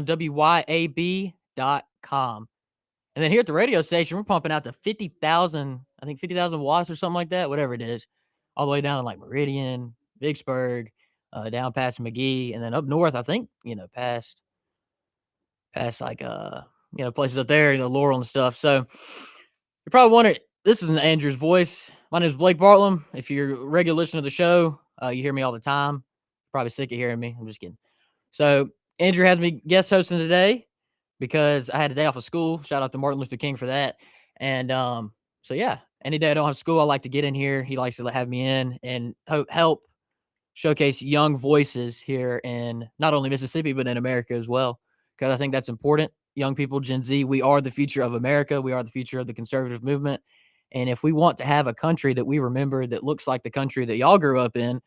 WYAB.com. And then here at the radio station, we're pumping out to 50,000, I think 50,000 watts or something like that, whatever it is, all the way down to like Meridian, Vicksburg, down past McGee, and then up north, I think, past like, places up there, Laurel and stuff. So you're probably wondering, this isn't Andrew's voice. My name is Blake Bartlam. If you're a regular listener to the show, you hear me all the time. You're probably sick of hearing me. I'm just kidding. So Andrew has me guest hosting today because I had a day off of school. Shout out to Martin Luther King for that. And so yeah, any day I don't have school, I like to get in here. He likes to have me in and help showcase young voices here in not only Mississippi, but in America as well. Because I think that's important. Young people, Gen Z, we are the future of America. We are the future of the conservative movement. And if we want to have a country that we remember that looks like the country that y'all grew up in,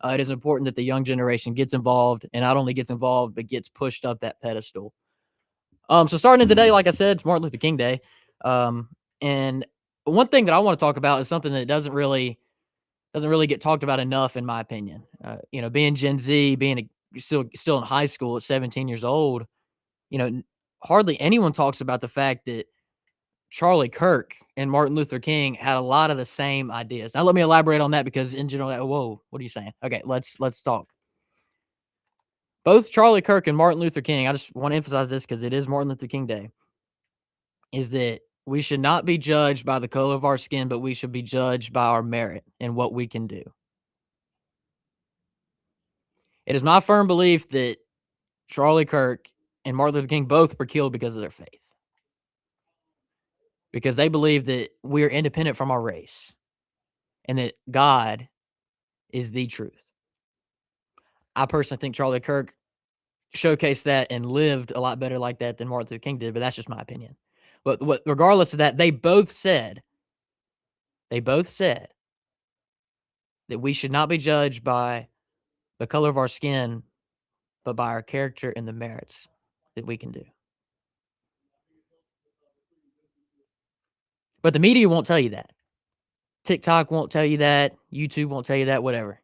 it is important that the young generation gets involved, and not only gets involved, but gets pushed up that pedestal. So starting today, like I said, it's Martin Luther King Day. And one thing that I want to talk about is something that doesn't really get talked about enough, in my opinion. Being Gen Z, being still in high school at 17 years old, hardly anyone talks about the fact that Charlie Kirk and Martin Luther King had a lot of the same ideas. Now, let me elaborate on that because in general, whoa, what are you saying? Okay, let's talk. Both Charlie Kirk and Martin Luther King, I just want to emphasize this because it is Martin Luther King Day, is that we should not be judged by the color of our skin, but we should be judged by our merit and what we can do. It is my firm belief that Charlie Kirk and Martin Luther King both were killed because of their faith. Because they believe that we are independent from our race and that God is the truth. I personally think Charlie Kirk showcased that and lived a lot better like that than Martin Luther King did, but that's just my opinion. But regardless of that, they both said that we should not be judged by the color of our skin, but by our character and the merits that we can do. But the media won't tell you that. TikTok won't tell you that. YouTube won't tell you that, whatever.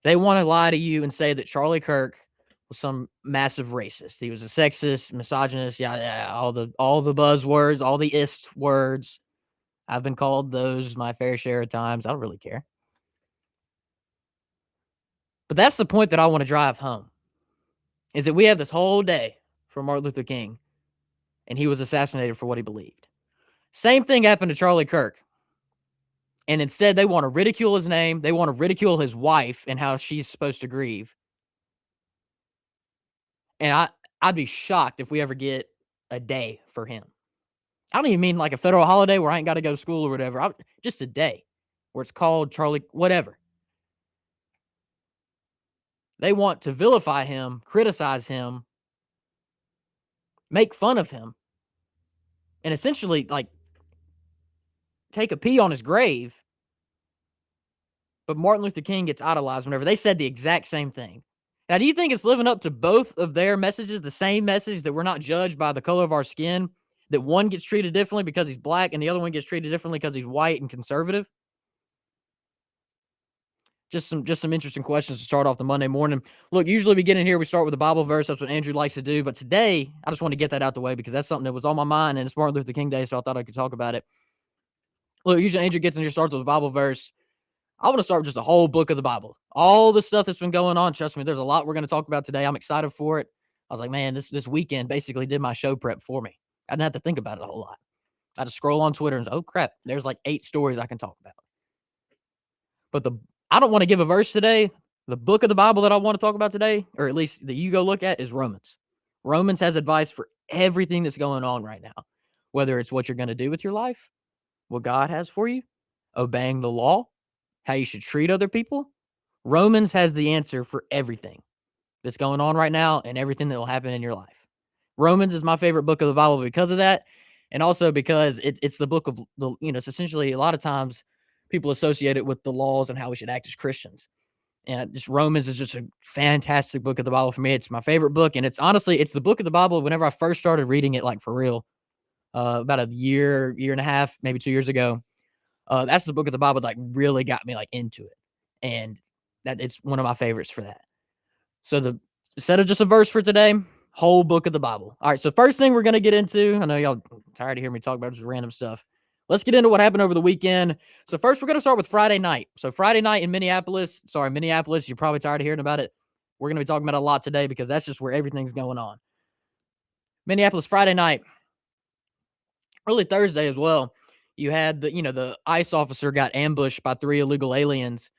They want to lie to you and say that Charlie Kirk was some massive racist. He was a sexist, misogynist, all the buzzwords, all the ist words. I've been called those my fair share of times. I don't really care. But that's the point that I want to drive home, is that we have this whole day for Martin Luther King, and he was assassinated for what he believed. Same thing happened to Charlie Kirk. And instead, they want to ridicule his name. They want to ridicule his wife and how she's supposed to grieve. And I'd be shocked if we ever get a day for him. I don't even mean like a federal holiday where I ain't got to go to school or whatever. Just a day where it's called Charlie, whatever. They want to vilify him, criticize him, make fun of him, and essentially like take a pee on his grave. But Martin Luther King gets idolized whenever they said the exact same thing. Now, do you think it's living up to both of their messages, the same message that we're not judged by the color of our skin, that one gets treated differently because he's black and the other one gets treated differently because he's white and conservative? Just some interesting questions to start off the Monday morning. Look, usually we get in here, we start with a Bible verse. That's what Andrew likes to do. But today, I just want to get that out the way because that's something that was on my mind, and it's Martin Luther King Day, so I thought I could talk about it. Look, usually Andrew gets in here, starts with a Bible verse. I want to start with just a whole book of the Bible. All the stuff that's been going on, trust me, there's a lot we're going to talk about today. I'm excited for it. I was like, man, this weekend basically did my show prep for me. I didn't have to think about it a whole lot. I had to scroll on Twitter and say, oh, crap, there's like 8 stories I can talk about. But I don't want to give a verse today. The book of the Bible that I want to talk about today, or at least that you go look at, is Romans. Romans has advice for everything that's going on right now, whether it's what you're going to do with your life, what God has for you, obeying the law, how you should treat other people. Romans has the answer for everything that's going on right now and everything that will happen in your life. Romans is my favorite book of the Bible because of that, and also because it's the book of it's essentially a lot of times people associate it with the laws and how we should act as Christians. And just Romans is just a fantastic book of the Bible for me. It's my favorite book, and it's the book of the Bible whenever I first started reading it, like for real, about a year and a half, maybe 2 years ago. That's the book of the Bible that like really got me like into it, and that it's one of my favorites for that. So instead of just a verse for today, Whole book of the Bible. All right, so first thing we're going to get into, I know y'all tired of hearing me talk about just random stuff. Let's get into what happened over the weekend. So first, we're going to start with Friday night. So Friday night in Minneapolis, you're probably tired of hearing about it. We're going to be talking about it a lot today because that's just where everything's going on. Minneapolis Friday night, early Thursday as well. You had the ICE officer got ambushed by 3 illegal aliens.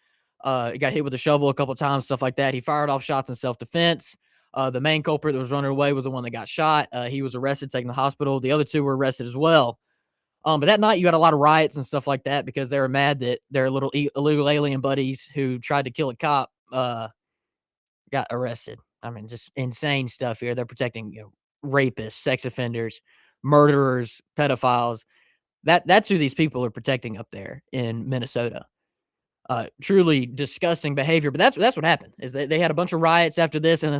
He got hit with a shovel a couple of times, stuff like that. He fired off shots in self-defense. The main culprit that was running away was the one that got shot. He was arrested, taken to the hospital. The other 2 were arrested as well. But that night you had a lot of riots and stuff like that because they were mad that their little illegal alien buddies who tried to kill a cop got arrested. I mean, just insane stuff here. They're protecting rapists, sex offenders, murderers, pedophiles. That's who these people are protecting up there in Minnesota. Truly disgusting behavior, but that's what happened. Is they had a bunch of riots after this, and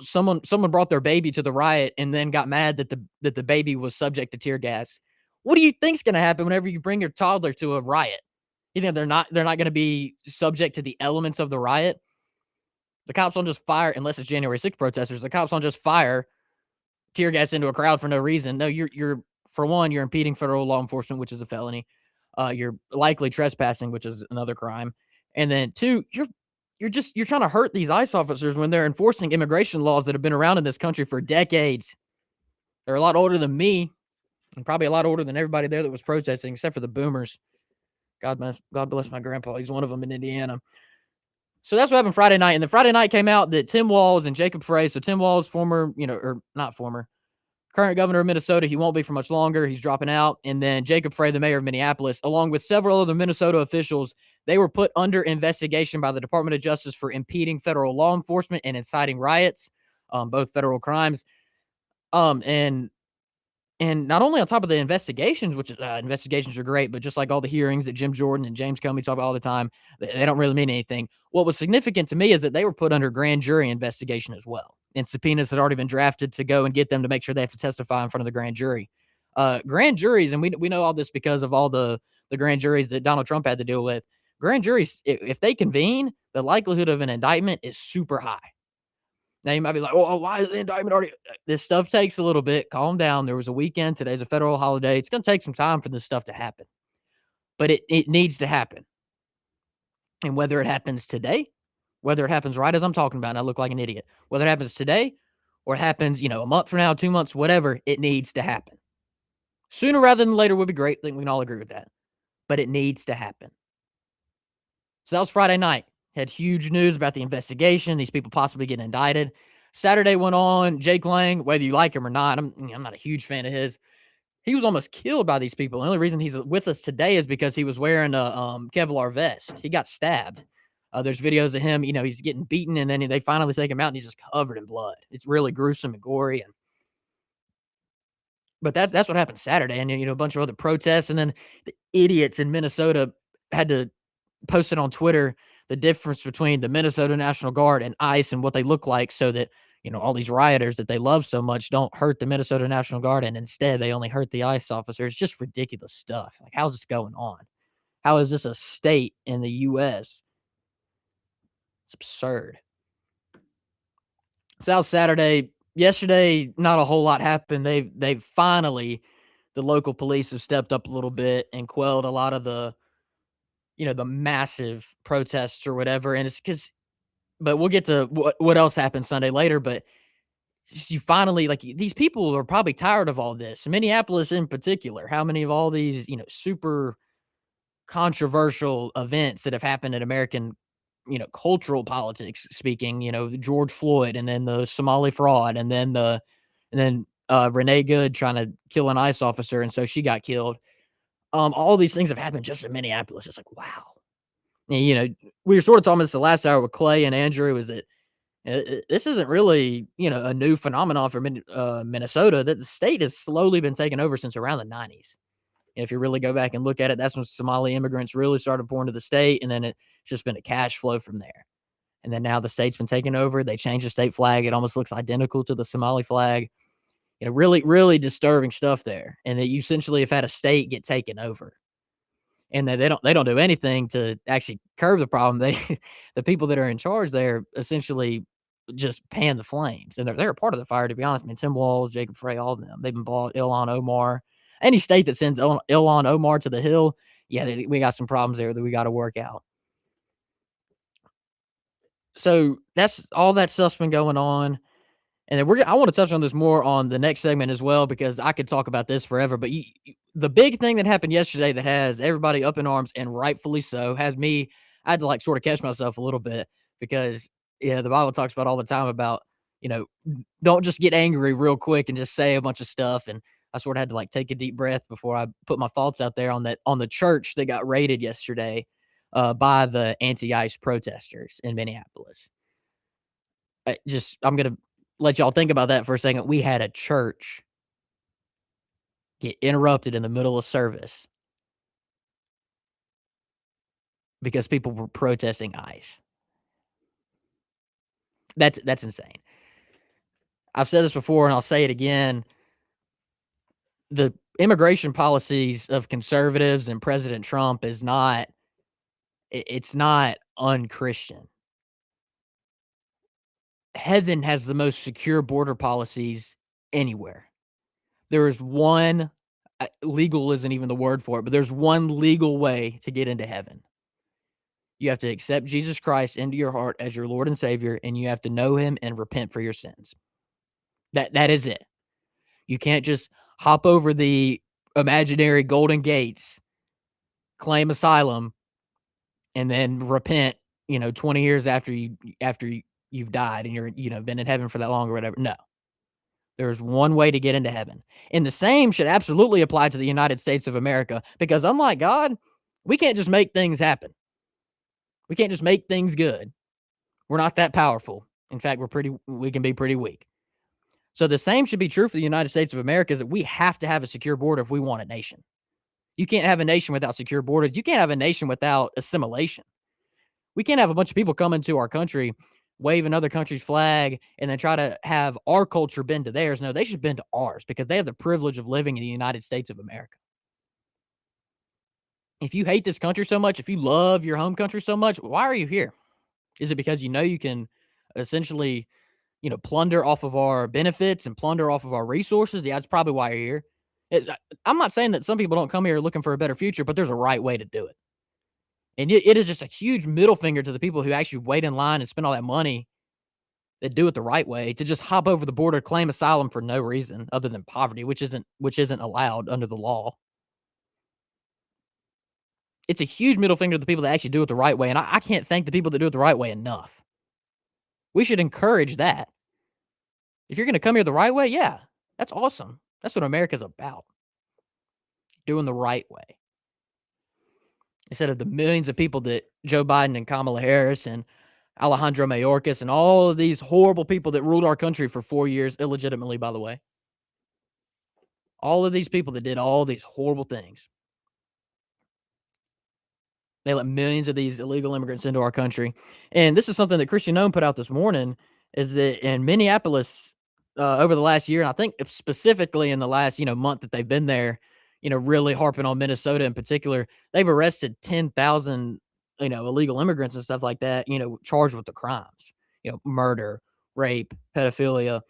someone brought their baby to the riot and then got mad that the baby was subject to tear gas. What do you think's going to happen whenever you bring your toddler to a riot? You think they're not going to be subject to the elements of the riot? The cops don't just fire, unless it's January 6th protesters. The cops don't just fire tear gas into a crowd for no reason. No, you're for one, you're impeding federal law enforcement, which is a felony. You're likely trespassing, which is another crime. And then 2, you're trying to hurt these ICE officers when they're enforcing immigration laws that have been around in this country for decades. They're a lot older than me, and probably a lot older than everybody there that was protesting, except for the boomers. God bless my grandpa. He's one of them in Indiana. So that's what happened Friday night. And then Friday night came out that Tim Walz and Jacob Frey, so Tim Walz, current governor of Minnesota, he won't be for much longer. He's dropping out. And then Jacob Frey, the mayor of Minneapolis, along with several other Minnesota officials, they were put under investigation by the Department of Justice for impeding federal law enforcement and inciting riots, both federal crimes. And not only on top of the investigations, which investigations are great, but just like all the hearings that Jim Jordan and James Comey talk about all the time, they don't really mean anything. What was significant to me is that they were put under grand jury investigation as well. And subpoenas had already been drafted to go and get them to make sure they have to testify in front of the grand jury. Grand juries, and we know all this because of all the grand juries that Donald Trump had to deal with. Grand juries, if they convene, the likelihood of an indictment is super high. Now, you might be like, oh, why is the indictment already? This stuff takes a little bit. Calm down. There was a weekend. Today's a federal holiday. It's going to take some time for this stuff to happen. But it needs to happen. And whether it happens today, whether it happens right as I'm talking about, and I look like an idiot, whether it happens today or it happens, a month from now, 2 months, whatever, it needs to happen. Sooner rather than later would be great. I think we can all agree with that. But it needs to happen. So that was Friday night. Had huge news about the investigation, these people possibly getting indicted. Saturday went on. Jake Lang, whether you like him or not, I'm not a huge fan of his. He was almost killed by these people. The only reason he's with us today is because he was wearing a Kevlar vest. He got stabbed. There's videos of him, he's getting beaten, and then they finally take him out, and he's just covered in blood. It's really gruesome and gory. But that's what happened Saturday, and a bunch of other protests, and then the idiots in Minnesota had to post it on Twitter, the difference between the Minnesota National Guard and ICE and what they look like, so that all these rioters that they love so much don't hurt the Minnesota National Guard, and instead they only hurt the ICE officers. Just ridiculous stuff. Like, how's this going on? How is this a state in the U.S.? It's absurd. So that was Saturday. Yesterday, not a whole lot happened. They've finally, the local police have stepped up a little bit and quelled a lot of the massive protests or whatever. And it's but we'll get to what else happened Sunday later. But you finally, these people are probably tired of all this. Minneapolis in particular, how many of all these, super controversial events that have happened in American, cultural politics speaking, George Floyd, and then the Somali fraud, and then Renee Good trying to kill an ICE officer. And so she got killed. All these things have happened just in Minneapolis. It's like, wow. And, we were sort of talking about this the last hour with Clay and Andrew, is that this isn't really, a new phenomenon for Minnesota. That the state has slowly been taken over since around the 90s. And if you really go back and look at it, that's when Somali immigrants really started pouring to the state, and then it's just been a cash flow from there. And then now the state's been taken over. They changed the state flag. It almost looks identical to the Somali flag. Really, really disturbing stuff there. And that you essentially have had a state get taken over. And they don't do anything to actually curb the problem. The people that are in charge there essentially just pan the flames, and they're a part of the fire, to be honest. I mean, Tim Walz, Jacob Frey, all of them. They've been bought. Ilhan Omar. Any state that sends Ilhan Omar to the Hill, yeah, we got some problems there that we got to work out. So that's all that stuff's been going on. And then I want to touch on this more on the next segment as well, because I could talk about this forever. But the big thing that happened yesterday that has everybody up in arms, and rightfully so, had me. I had to like sort of catch myself a little bit, because the Bible talks about all the time about, don't just get angry real quick and just say a bunch of stuff. And I sort of had to like take a deep breath before I put my thoughts out there on the church that got raided yesterday by the anti-ICE protesters in Minneapolis. I'm gonna let y'all think about that for a second. We had a church get interrupted in the middle of service because people were protesting ICE. That's insane. I've said this before and I'll say it again. The immigration policies of conservatives and President Trump it's not unchristian. Heaven has the most secure border policies anywhere. There is one legal isn't even the word for it, but there's one legal way to get into heaven. You have to accept Jesus Christ into your heart as your Lord and Savior, and you have to know him and repent for your sins. That is it. You can't just hop over the imaginary golden gates, claim asylum, and then repent, 20 years after you've died and you're been in heaven for that long or whatever. No. There's one way to get into heaven. And the same should absolutely apply to the United States of America, because unlike God, we can't just make things happen. We can't just make things good. We're not that powerful. In fact, we can be pretty weak. So the same should be true for the United States of America, is that we have to have a secure border if we want a nation. You can't have a nation without secure borders. You can't have a nation without assimilation. We can't have a bunch of people come into our country, wave another country's flag, and then try to have our culture bend to theirs. No, they should bend to ours, because they have the privilege of living in the United States of America. If you hate this country so much, if you love your home country so much, why are you here? Is it because you can essentially, plunder off of our benefits and plunder off of our resources? Yeah, that's probably why you're here. I'm not saying that some people don't come here looking for a better future, but there's a right way to do it. And it is just a huge middle finger to the people who actually wait in line and spend all that money that do it the right way, to just hop over the border, claim asylum for no reason other than poverty, which isn't allowed under the law. It's a huge middle finger to the people that actually do it the right way, and I can't thank the people that do it the right way enough. We should encourage that. If you're gonna come here the right way, yeah, that's awesome. That's what America's about. Doing the right way. Instead of the millions of people that Joe Biden and Kamala Harris and Alejandro Mayorkas and all of these horrible people that ruled our country for 4 years, illegitimately, by the way. All of these people that did all these horrible things. They let millions of these illegal immigrants into our country. And this is something that Christian Nome put out this morning, is that in Minneapolis, over the last year, and I think specifically in the last, month that they've been there, really harping on Minnesota in particular, they've arrested 10,000, illegal immigrants and stuff like that, charged with the crimes, murder, rape, pedophilia,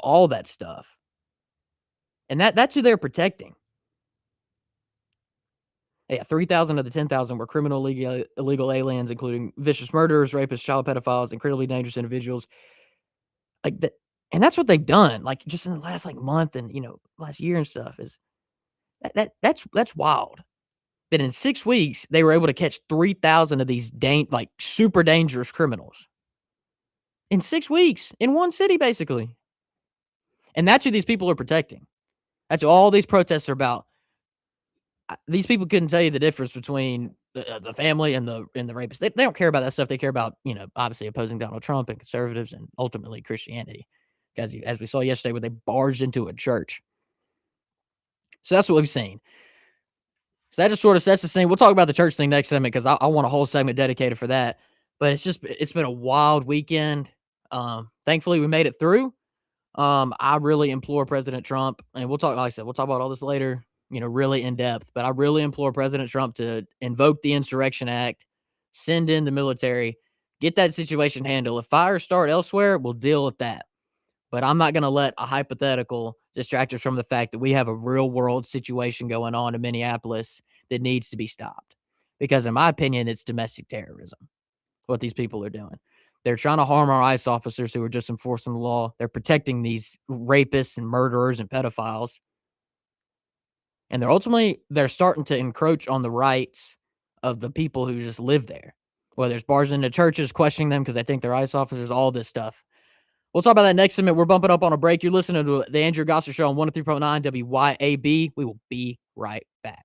all that stuff. And that's who they're protecting. Yeah, 3,000 of the 10,000 were criminal illegal aliens, including vicious murderers, rapists, child pedophiles, incredibly dangerous individuals. Like that, and that's what they've done. Like just in the last month and last year and stuff is that's wild. That in 6 weeks they were able to catch 3,000 of these super dangerous criminals. In 6 weeks, in one city, basically. And that's who these people are protecting. That's what all these protests are about. These people couldn't tell you the difference between the family and the rapist. They don't care about that stuff. They care about, obviously opposing Donald Trump and conservatives and ultimately Christianity. Because as we saw yesterday, where they barged into a church. So that's what we've seen. So that just sort of sets the scene. We'll talk about the church thing next segment, because I want a whole segment dedicated for that. But it's been a wild weekend. Thankfully, we made it through. I really implore President Trump, and we'll talk about all this later, really in depth. But I really implore President Trump to invoke the Insurrection Act, send in the military, Get that situation handled. If fires start elsewhere, we'll deal with that. But I'm not gonna let a hypothetical distract us from the fact that we have a real world situation going on in Minneapolis that needs to be stopped. Because in my opinion, it's domestic terrorism, what these people are doing. They're trying to harm our ICE officers who are just enforcing the law. They're protecting these rapists and murderers and pedophiles. And they're starting to encroach on the rights of the people who just live there. Whether it's bars into churches, questioning them because they think they're ICE officers, all this stuff. We'll talk about that next segment. We're bumping up on a break. You're listening to the Andrew Gosser Show on 103.9 WYAB. We will be right back.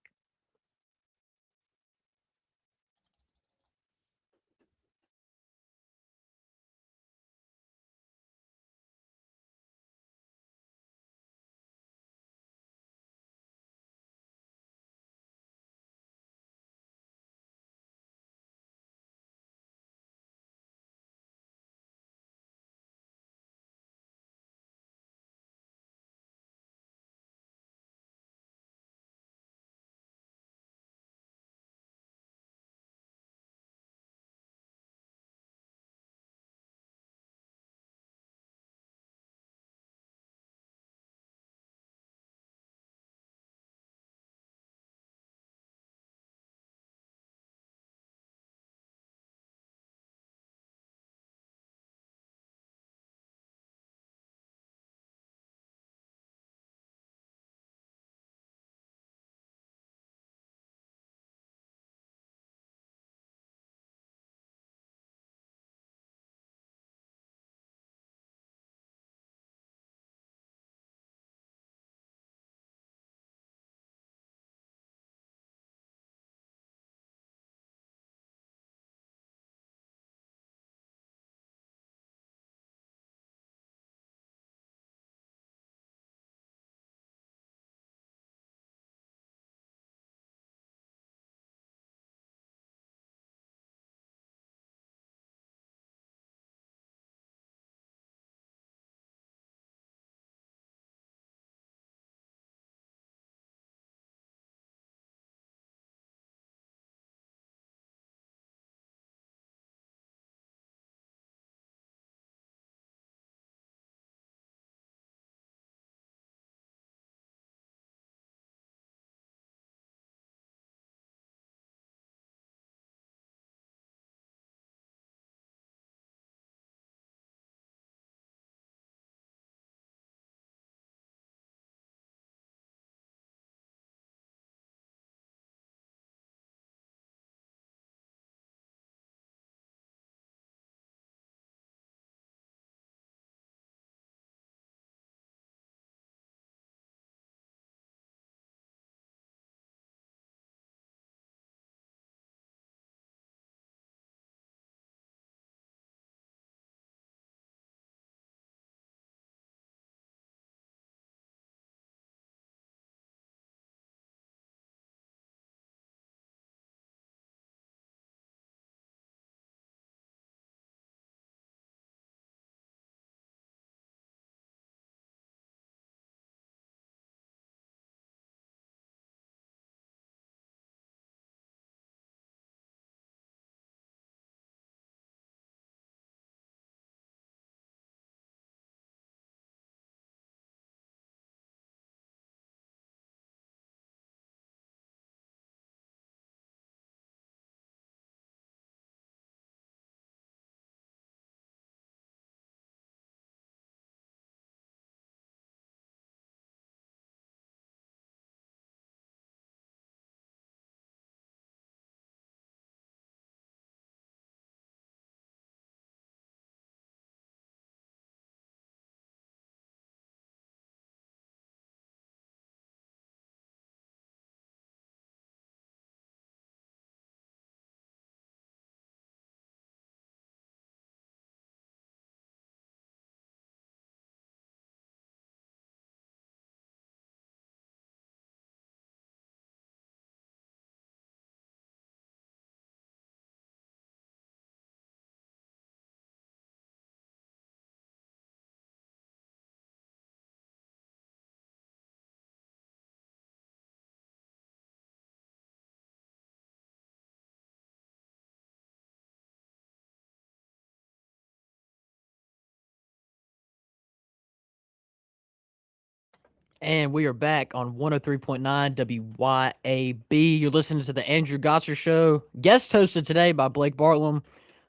And we are back on 103.9 WYAB. You're listening to the Andrew Gosser Show, guest hosted today by Blake Bartlam.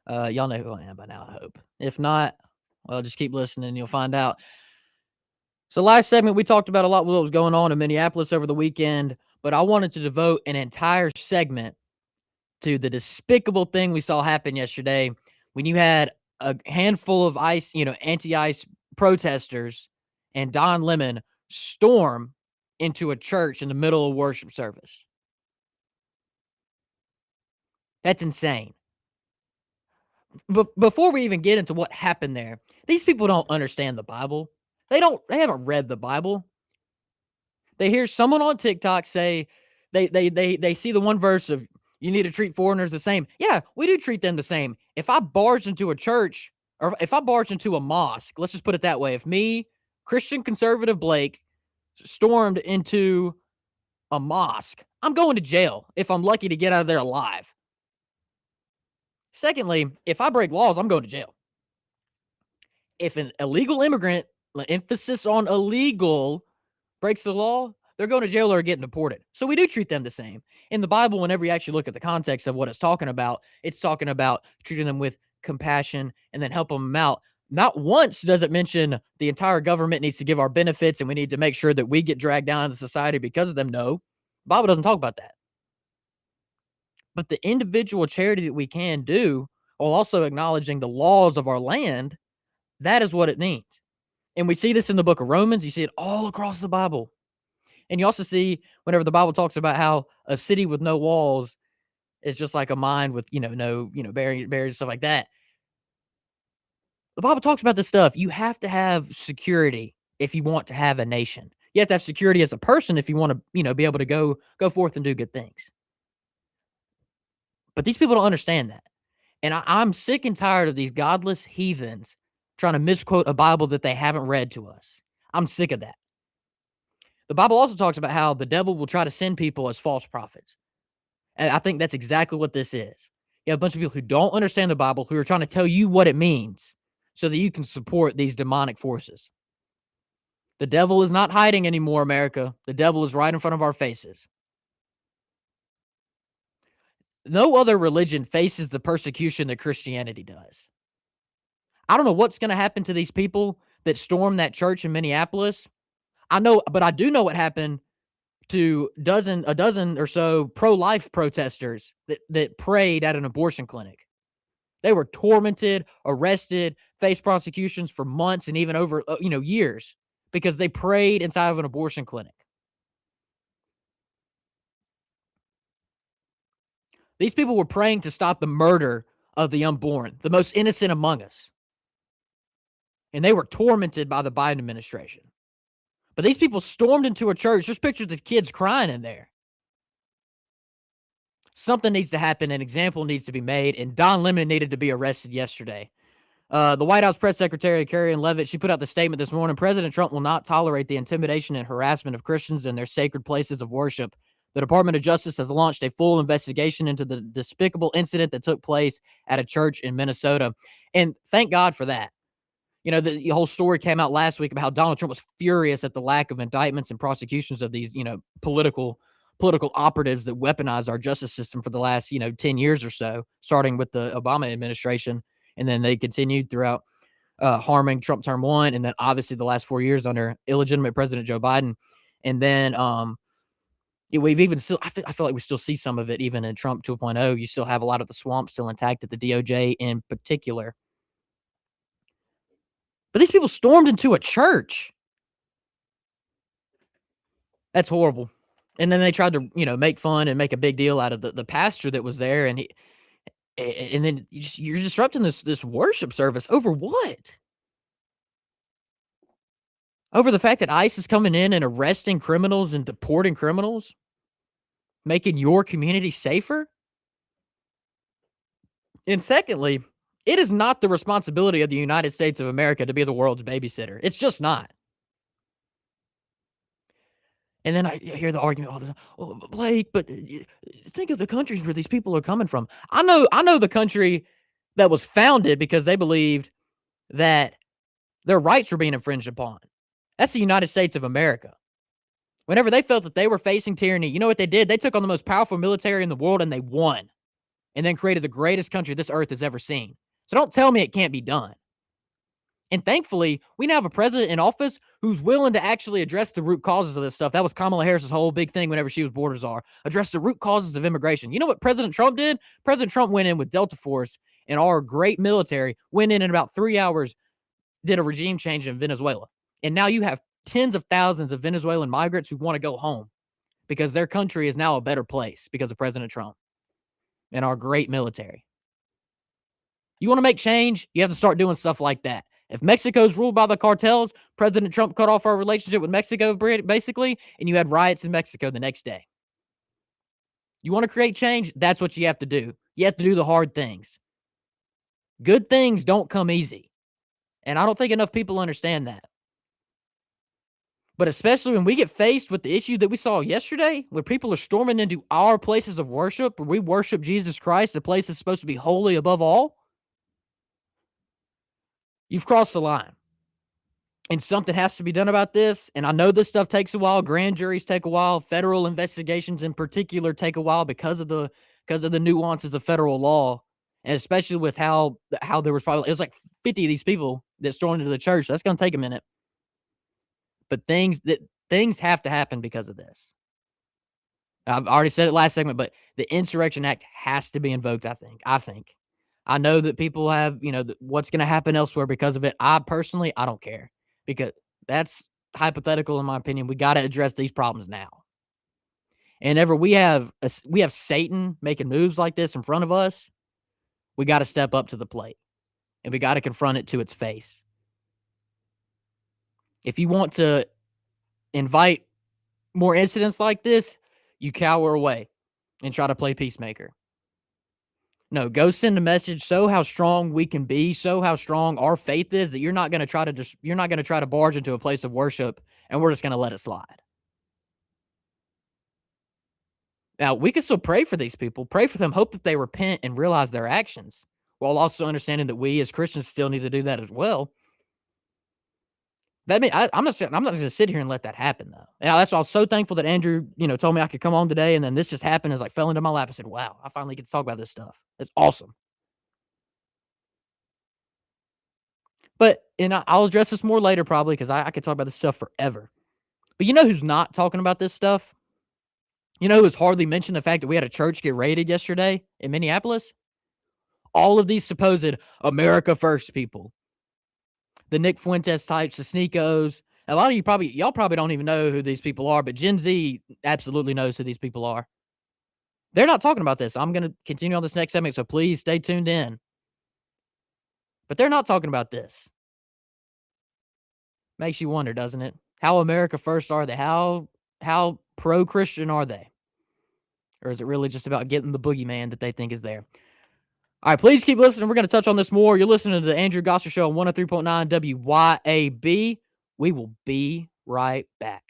Y'all know who I am by now, I hope. If not, well, just keep listening and you'll find out. So last segment, we talked about a lot of what was going on in Minneapolis over the weekend, but I wanted to devote an entire segment to the despicable thing we saw happen yesterday when you had a handful of ICE, anti-ICE protesters and Don Lemon storm into a church in the middle of worship service. That's insane. But before we even get into what happened there, these people don't understand the Bible. They haven't read the Bible. They hear someone on TikTok say they see the one verse of you need to treat foreigners the same. Yeah, we do treat them the same. If I barged into a church or if I barged into a mosque, let's just put it that way. If me, Christian conservative Blake, stormed into a mosque, I'm going to jail if I'm lucky to get out of there alive. Secondly, if I break laws, I'm going to jail. If an illegal immigrant, emphasis on illegal, breaks the law, they're going to jail or getting deported. So we do treat them the same. In the Bible, whenever you actually look at the context of what it's talking about treating them with compassion and then helping them out. Not once does it mention the entire government needs to give our benefits and we need to make sure that we get dragged down into society because of them. No, the Bible doesn't talk about that. But the individual charity that we can do while also acknowledging the laws of our land, that is what it means. And we see this in the book of Romans. You see it all across the Bible. And you also see whenever the Bible talks about how a city with no walls is just like a mine with, no, barriers and stuff like that. The Bible talks about this stuff. You have to have security if you want to have a nation. You have to have security as a person if you want to, be able to go forth and do good things. But these people don't understand that. And I'm sick and tired of these godless heathens trying to misquote a Bible that they haven't read to us. I'm sick of that. The Bible also talks about how the devil will try to send people as false prophets. And I think that's exactly what this is. You have a bunch of people who don't understand the Bible who are trying to tell you what it means so that you can support these demonic forces. The devil is not hiding anymore, America. The devil is right in front of our faces. No other religion faces the persecution that Christianity does. I don't know what's going to happen to these people that stormed that church in Minneapolis. I do know what happened to a dozen or so pro-life protesters that prayed at an abortion clinic. They were tormented, arrested, faced prosecutions for months and even over years because they prayed inside of an abortion clinic. These people were praying to stop the murder of the unborn, the most innocent among us. And they were tormented by the Biden administration. But these people stormed into a church. There's pictures of kids crying in there. Something needs to happen. An example needs to be made. And Don Lemon needed to be arrested yesterday. The White House press secretary, Karen Leavitt, she put out the statement this morning. President Trump will not tolerate the intimidation and harassment of Christians in their sacred places of worship. The Department of Justice has launched a full investigation into the despicable incident that took place at a church in Minnesota. And thank God for that. The whole story came out last week about how Donald Trump was furious at the lack of indictments and prosecutions of these, political operatives that weaponized our justice system for the last, 10 years or so, starting with the Obama administration. And then they continued throughout harming Trump term 1. And then obviously the last 4 years under illegitimate President Joe Biden. And then we've even still, I feel like we still see some of it even in Trump 2.0. You still have a lot of the swamp still intact at the DOJ in particular. But these people stormed into a church. That's horrible. And then they tried to, make fun and make a big deal out of the pastor that was there. And then you're disrupting this worship service over what? Over the fact that ICE is coming in and arresting criminals and deporting criminals? Making your community safer? And secondly, it is not the responsibility of the United States of America to be the world's babysitter. It's just not. And then I hear the argument all the time. Oh, Blake, but think of the countries where these people are coming from. I know the country that was founded because they believed that their rights were being infringed upon. That's the United States of America. Whenever they felt that they were facing tyranny, you know what they did? They took on the most powerful military in the world and they won, and then created the greatest country this earth has ever seen. So don't tell me it can't be done. And thankfully, we now have a president in office who's willing to actually address the root causes of this stuff. That was Kamala Harris's whole big thing whenever she was border czar, address the root causes of immigration. You know what President Trump did? President Trump went in with Delta Force and our great military, went in about 3 hours, did a regime change in Venezuela. And now you have tens of thousands of Venezuelan migrants who want to go home because their country is now a better place because of President Trump and our great military. You want to make change? You have to start doing stuff like that. If Mexico's ruled by the cartels, President Trump cut off our relationship with Mexico basically, and you had riots in Mexico the next day. You want to create change? That's what you have to do. You have to do the hard things. Good things don't come easy. And I don't think enough people understand that. But especially when we get faced with the issue that we saw yesterday, where people are storming into our places of worship, where we worship Jesus Christ, the place that's supposed to be holy above all, you've crossed the line. And something has to be done about this. And I know this stuff takes a while. Grand juries take a while. Federal investigations in particular take a while because of the nuances of federal law. And especially with how there was probably, it was like 50 of these people that stormed into the church. That's going to take a minute. But things have to happen because of this. I've already said it last segment, but the Insurrection Act has to be invoked, I think. I know that people have, what's going to happen elsewhere because of it. I don't care because that's hypothetical in my opinion. We got to address these problems now. And ever we have Satan making moves like this in front of us, we got to step up to the plate and we got to confront it to its face. If you want to invite more incidents like this, you cower away and try to play peacemaker. No, go send a message, show how strong we can be, show how strong our faith is, that you're not going to try to barge into a place of worship and we're just going to let it slide. Now, we can still pray for these people, pray for them, hope that they repent and realize their actions, while also understanding that we as Christians still need to do that as well. I'm not going to sit here and let that happen though. And that's why I was so thankful that Andrew, told me I could come on today, and then this just happened as fell into my lap. I said, "Wow, I finally get to talk about this stuff. It's awesome." But I'll address this more later probably because I could talk about this stuff forever. But you know who's not talking about this stuff? You know who's hardly mentioned the fact that we had a church get raided yesterday in Minneapolis? All of these supposed America First people. The Nick Fuentes types, the Sneakos. A lot of y'all probably don't even know who these people are, but Gen Z absolutely knows who these people are. They're not talking about this. I'm going to continue on this next segment, so please stay tuned in. But they're not talking about this. Makes you wonder, doesn't it? How America First are they? How pro-Christian are they? Or is it really just about getting the boogeyman that they think is there? All right, please keep listening. We're going to touch on this more. You're listening to the Andrew Gosser Show on 103.9 WYAB. We will be right back.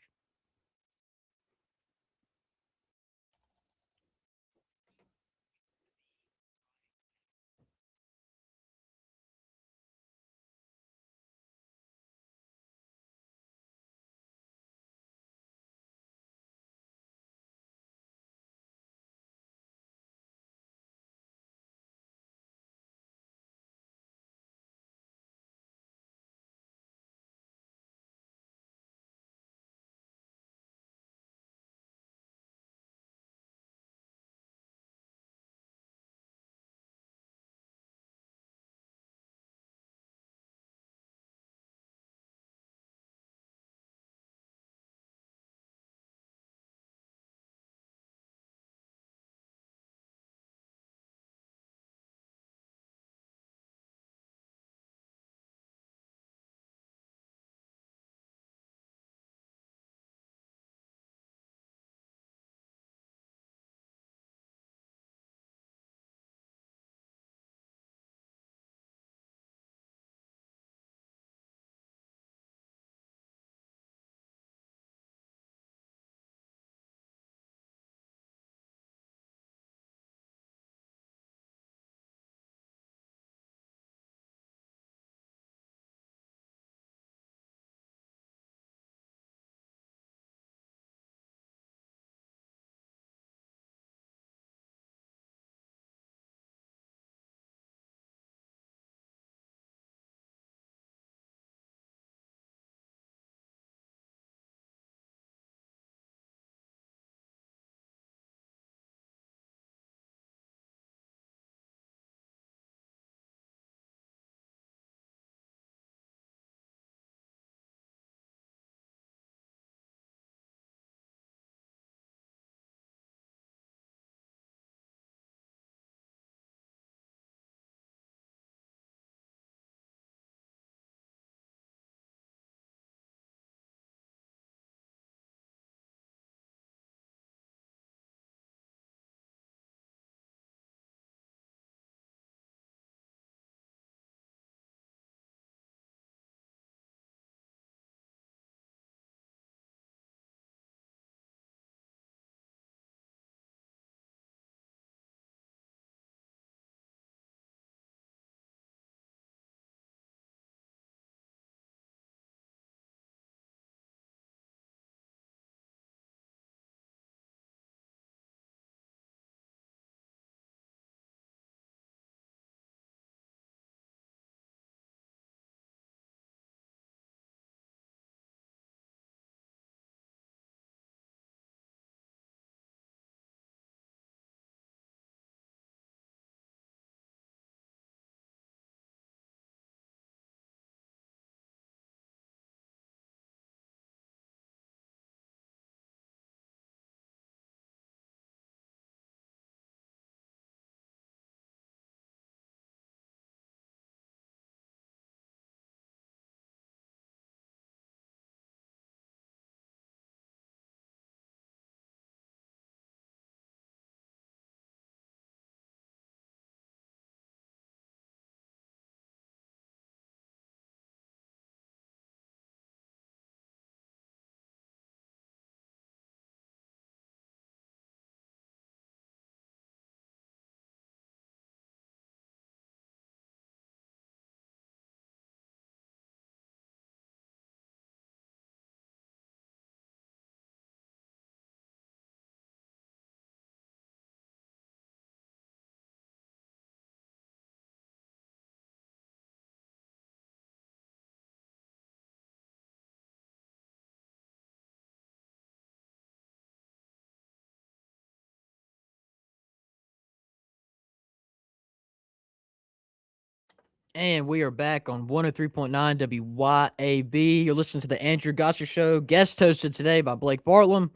And we are back on 103.9 WYAB. You're listening to the Andrew Gosser Show, guest hosted today by Blake Bartlam.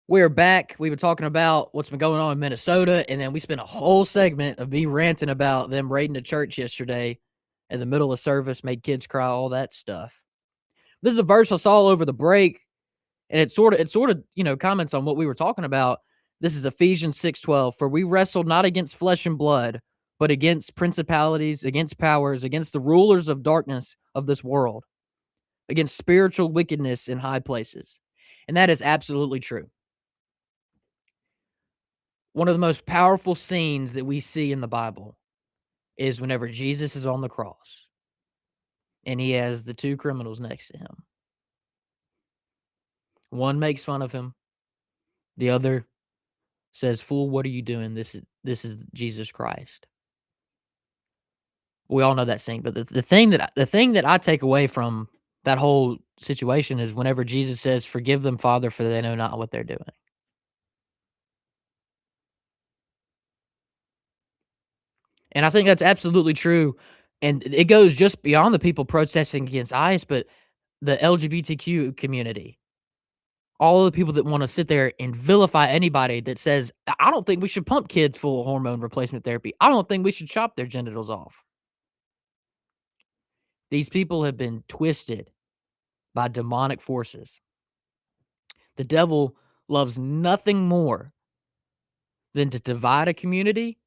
We're back. We've been talking about what's been going on in Minnesota, and then we spent a whole segment of me ranting about them raiding a church yesterday in the middle of service, made kids cry, all that stuff. This is a verse I saw all over the break, and it sort of, comments on what we were talking about. This is Ephesians 6:12. For we wrestle not against flesh and blood, but against principalities, against powers, against the rulers of darkness of this world, against spiritual wickedness in high places. And that is absolutely true. One of the most powerful scenes that we see in the Bible is whenever Jesus is on the cross and he has the two criminals next to him. One makes fun of him. The other says, "Fool, what are you doing? This is Jesus Christ." We all know that scene, but the thing that I take away from that whole situation is whenever Jesus says, "Forgive them, Father, for they know not what they're doing." And I think that's absolutely true, and it goes just beyond the people protesting against ICE, but the LGBTQ community. All of the people that wanna sit there and vilify anybody that says, "I don't think we should pump kids full of hormone replacement therapy. I don't think we should chop their genitals off." These people have been twisted by demonic forces. The devil loves nothing more than to divide a community,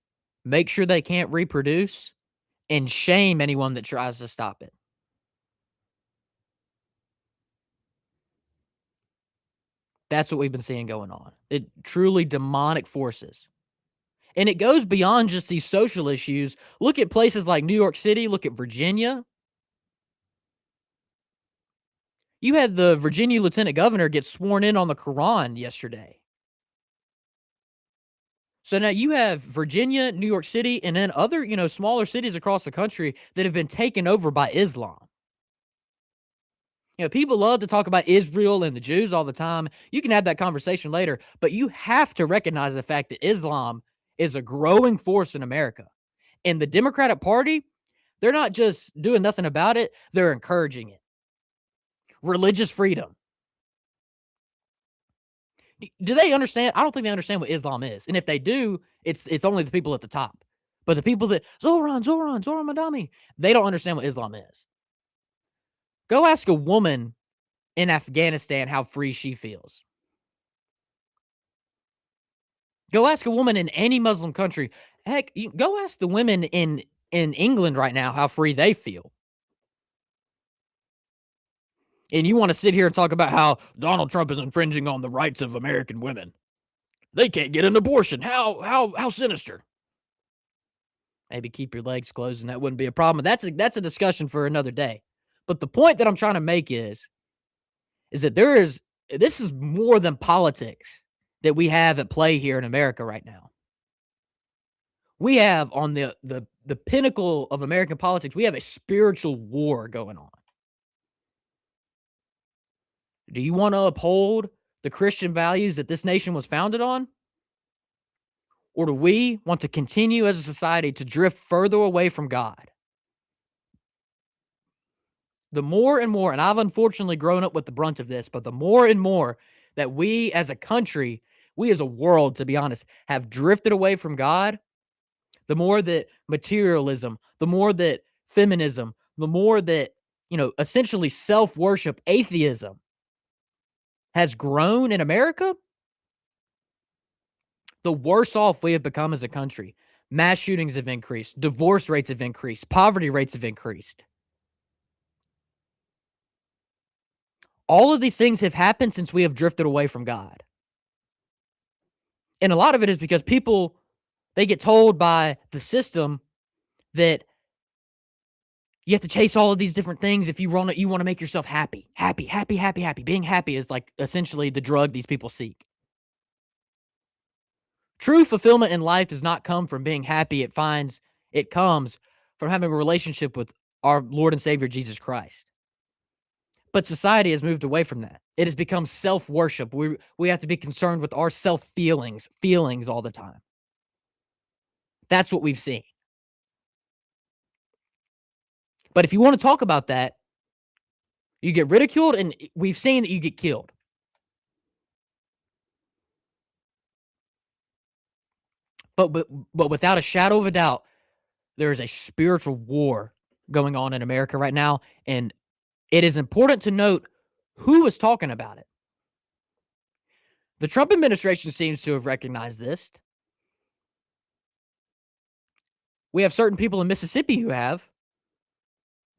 make sure they can't reproduce, and shame anyone that tries to stop it. That's what we've been seeing going on. It truly demonic forces. And it goes beyond just these social issues. Look at places like New York City, look at Virginia. You had the Virginia lieutenant governor get sworn in on the Quran yesterday. So now you have Virginia, New York City, and then other, smaller cities across the country that have been taken over by Islam. People love to talk about Israel and the Jews all the time. You can have that conversation later, but you have to recognize the fact that Islam is a growing force in America. And the Democratic Party, they're not just doing nothing about it, they're encouraging it. Religious freedom. Do they understand? I don't think they understand what Islam is. And if they do, it's only the people at the top. But the people that Zoran Madami, they don't understand what Islam is. Go ask a woman in Afghanistan how free she feels. Go ask a woman in any Muslim country. Heck, go ask the women in England right now how free they feel. And you want to sit here and talk about how Donald Trump is infringing on the rights of American women. They can't get an abortion. How sinister. Maybe keep your legs closed and that wouldn't be a problem. That's a discussion for another day. But the point that I'm trying to make is that this is more than politics that we have at play here in America right now. We have on the pinnacle of American politics, we have a spiritual war going on. Do you want to uphold the Christian values that this nation was founded on? Or do we want to continue as a society to drift further away from God? The more and more, and I've unfortunately grown up with the brunt of this, but the more and more that we as a country, we as a world, to be honest, have drifted away from God, the more that materialism, the more that feminism, the more that, essentially self-worship, atheism has grown in America, the worse off we have become as a country. Mass shootings have increased, divorce rates have increased, poverty rates have increased. All of these things have happened since we have drifted away from God. And a lot of it is because people, they get told by the system that you have to chase all of these different things if you want to make yourself happy. Happy, happy, happy, happy. Being happy is like essentially the drug these people seek. True fulfillment in life does not come from being happy. It comes from having a relationship with our Lord and Savior Jesus Christ. But society has moved away from that. It has become self-worship. We have to be concerned with our feelings all the time. That's what we've seen. But if you want to talk about that, you get ridiculed, and we've seen that you get killed. But without a shadow of a doubt, there is a spiritual war going on in America right now, and it is important to note who is talking about it. The Trump administration seems to have recognized this. We have certain people in Mississippi who have.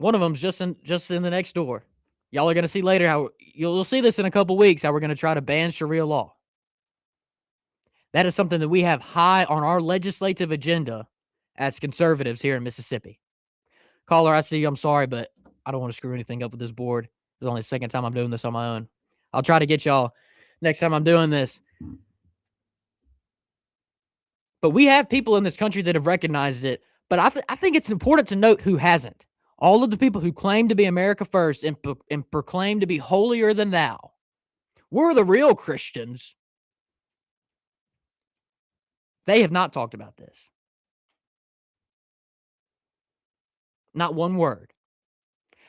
One of them's just in the next door. Y'all are going to see later how you'll see this in a couple weeks, how we're going to try to ban Sharia law. That is something that we have high on our legislative agenda as conservatives here in Mississippi. Caller, I see you. I'm sorry, but I don't want to screw anything up with this board. This is only the second time I'm doing this on my own. I'll try to get y'all next time I'm doing this. But we have people in this country that have recognized it. But I think it's important to note who hasn't. All of the people who claim to be America first and proclaim to be holier than thou. We're the real Christians. They have not talked about this. Not one word.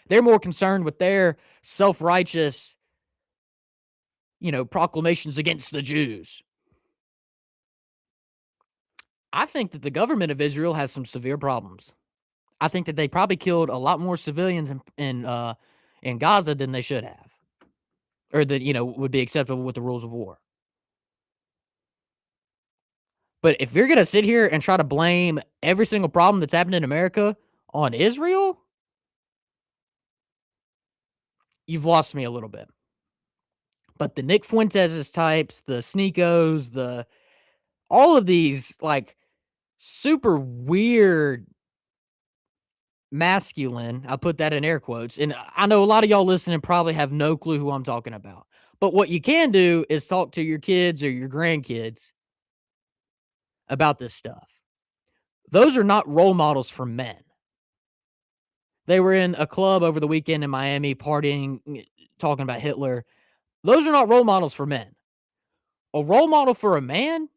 They're more concerned with their self-righteous, proclamations against the Jews. I think that the government of Israel has some severe problems. I think that they probably killed a lot more civilians in Gaza than they should have, or that would be acceptable with the rules of war. But if you're gonna sit here and try to blame every single problem that's happened in America on Israel, you've lost me a little bit. But the Nick Fuentes types, the Sneakos, all of these like super weird masculine, I'll put that in air quotes, and I know a lot of y'all listening probably have no clue who I'm talking about. But what you can do is talk to your kids or your grandkids about this stuff. Those are not role models for men. They were in a club over the weekend in Miami partying, talking about Hitler. Those are not role models for men. A role model for a man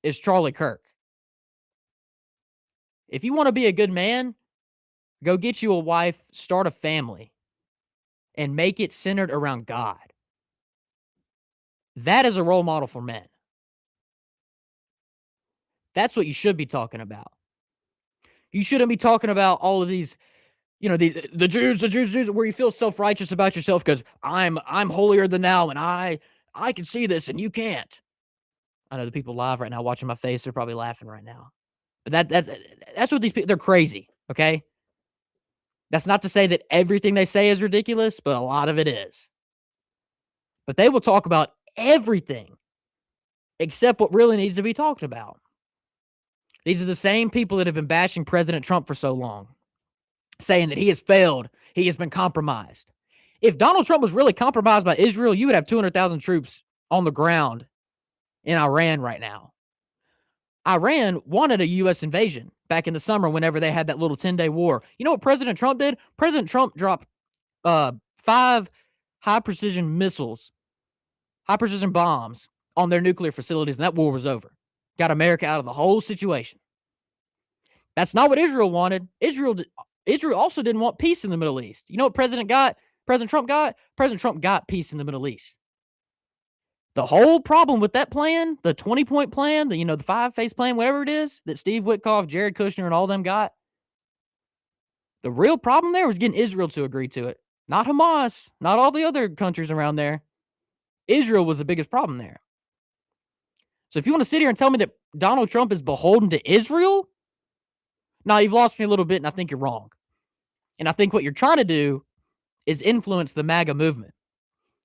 is Charlie Kirk. If you want to be a good man, go get you a wife, start a family, and make it centered around God. That is a role model for men. That's what you should be talking about. You shouldn't be talking about all of these, the Jews, where you feel self-righteous about yourself because I'm holier than thou, and I can see this and you can't. I know the people live right now watching my face, they're probably laughing right now. But that's what these people, they're crazy, okay? That's not to say that everything they say is ridiculous, but a lot of it is. But they will talk about everything except what really needs to be talked about. These are the same people that have been bashing President Trump for so long, saying that he has failed, he has been compromised. If Donald Trump was really compromised by Israel, you would have 200,000 troops on the ground in Iran right now. Iran wanted a U.S. invasion back in the summer whenever they had that little 10-day war. You know what President Trump did? President Trump dropped 5 high-precision missiles, high-precision bombs on their nuclear facilities, and that war was over. Got America out of the whole situation. That's not what Israel wanted. Israel also didn't want peace in the Middle East. You know what President Trump got? President Trump got peace in the Middle East. The whole problem with that plan, the 20-point plan, the 5-phase plan, whatever it is, that Steve Witkoff, Jared Kushner, and all them got, the real problem there was getting Israel to agree to it. Not Hamas, not all the other countries around there. Israel was the biggest problem there. So if you want to sit here and tell me that Donald Trump is beholden to Israel, no, you've lost me a little bit, and I think you're wrong. And I think what you're trying to do is influence the MAGA movement.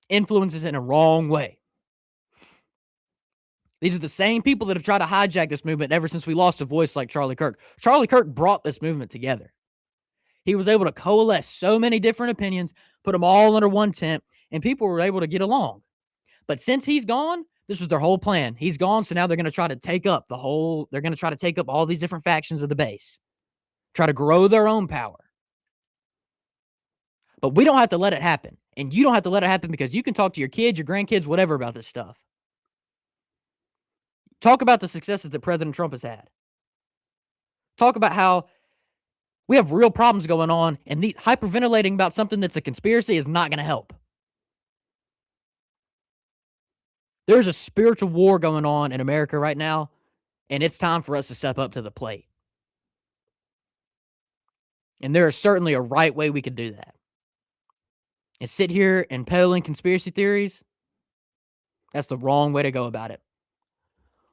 Influences in a wrong way. These are the same people that have tried to hijack this movement ever since we lost a voice like Charlie Kirk. Charlie Kirk brought this movement together. He was able to coalesce so many different opinions, put them all under one tent, and people were able to get along. But since he's gone, this was their whole plan. He's gone, so now they're going to try to take up all these different factions of the base. Try to grow their own power. But we don't have to let it happen. And you don't have to let it happen because you can talk to your kids, your grandkids, whatever about this stuff. Talk about the successes that President Trump has had. Talk about how We have real problems going on, and the hyperventilating about something that's a conspiracy is not going to help. There's a spiritual war going on in America right now, and it's time for us to step up to the plate. And there is certainly a right way we could do that. And sit here and peddling conspiracy theories, that's the wrong way to go about it.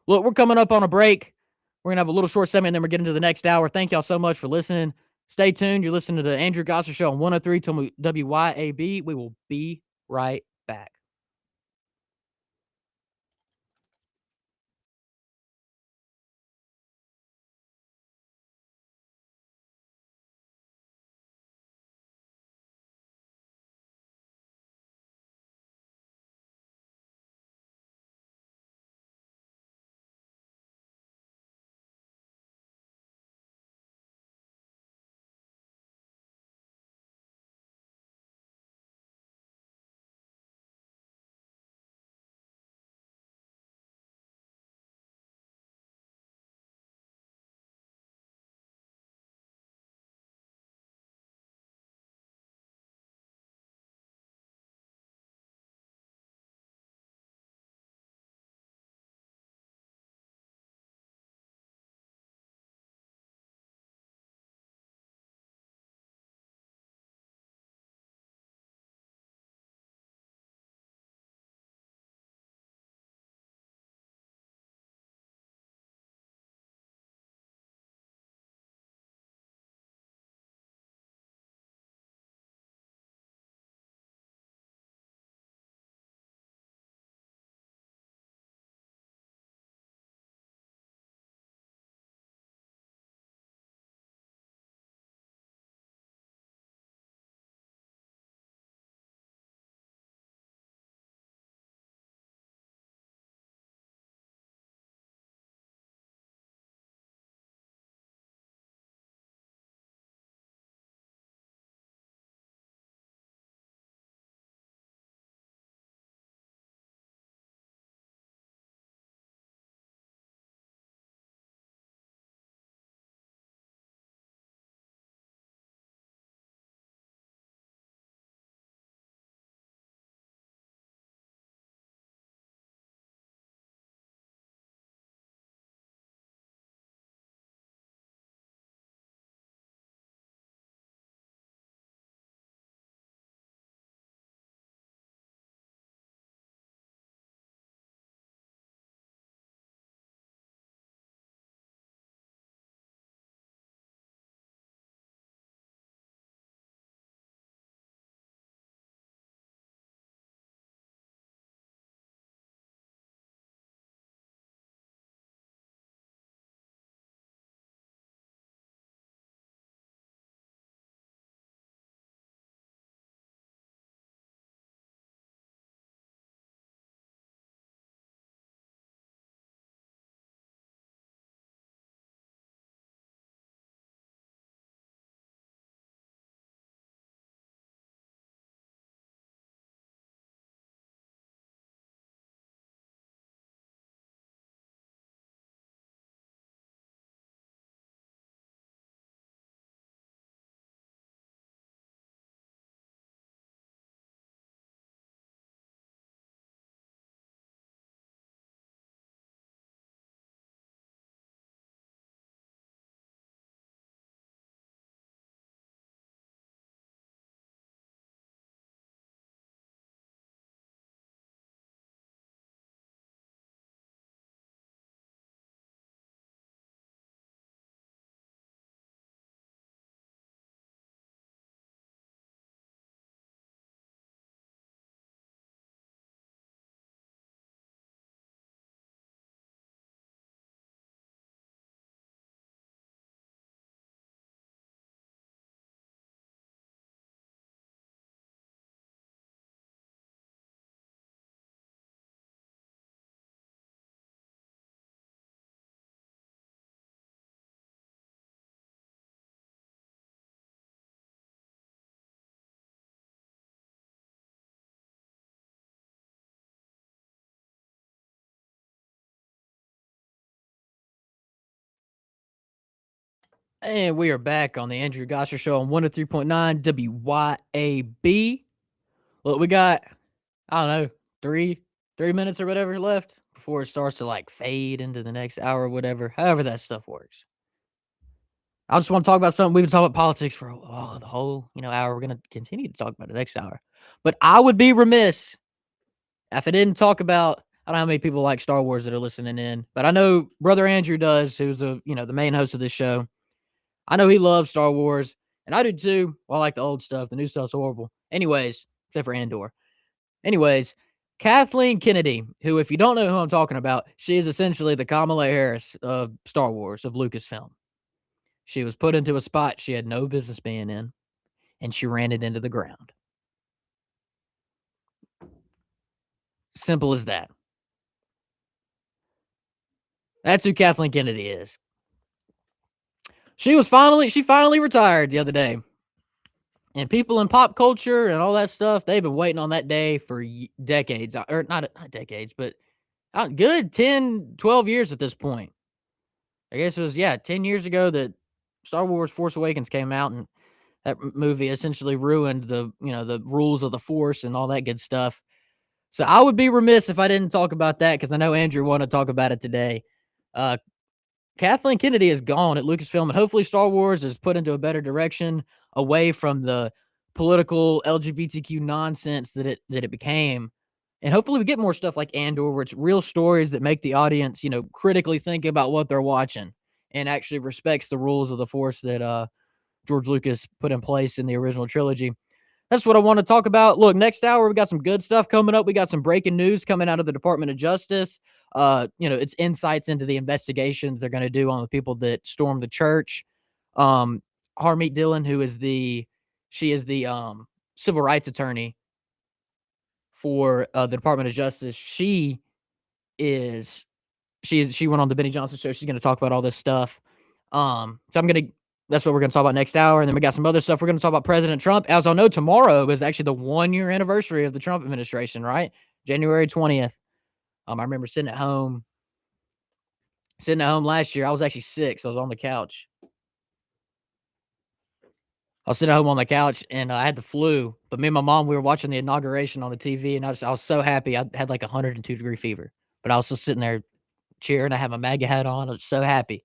Look, we're coming up on a break. We're going to have a little short segment, and then we're getting to the next hour. Thank y'all so much for listening. Stay tuned. You're listening to the Andrew Gosser Show on 103 WYAB. We will be right back. And we are back on the Andrew Gosser Show on 103.9 WYAB. Look, we got, I don't know, three minutes or whatever left before it starts to like fade into the next hour or whatever, however that stuff works. I just want to talk about something. We've been talking about politics for the whole, hour. We're going to continue to talk about it next hour. But I would be remiss if I didn't talk about, I don't know how many people like Star Wars that are listening in, but I know Brother Andrew does, who's the main host of this show. I know he loves Star Wars, and I do too. Well, I like the old stuff. The new stuff's horrible. Anyways, except for Andor. Anyways, Kathleen Kennedy, who, if you don't know who I'm talking about, she is essentially the Kamala Harris of Star Wars, of Lucasfilm. She was put into a spot she had no business being in, and she ran it into the ground. Simple as that. That's who Kathleen Kennedy is. She finally retired the other day. And people in pop culture and all that stuff, they've been waiting on that day for decades, or not decades, but good 10, 12 years at this point. I guess it was, 10 years ago that Star Wars Force Awakens came out, and that movie essentially ruined the rules of the Force and all that good stuff. So I would be remiss if I didn't talk about that, because I know Andrew wanted to talk about it today. Kathleen Kennedy is gone at Lucasfilm, and hopefully Star Wars is put into a better direction, away from the political LGBTQ nonsense that it became. And hopefully we get more stuff like Andor, where it's real stories that make the audience, critically think about what they're watching and actually respects the rules of the Force that George Lucas put in place in the original trilogy. That's what I want to talk about. Look, next hour, we got some good stuff coming up. We got some breaking news coming out of the Department of Justice. It's insights into the investigations they're going to do on the people that stormed the church. Harmeet Dillon, she is the civil rights attorney for the Department of Justice. She went on the Benny Johnson show. She's going to talk about all this stuff. That's what we're going to talk about next hour. And then we got some other stuff. We're going to talk about President Trump. As I know, tomorrow is actually the 1-year anniversary of the Trump administration, right? January 20th. I remember sitting at home last year. I was actually sick, so I was on the couch. I was sitting at home on the couch, and I had the flu. But me and my mom, we were watching the inauguration on the TV, and I was so happy. I had like 102-degree fever. But I was just sitting there cheering. I had my MAGA hat on. I was so happy.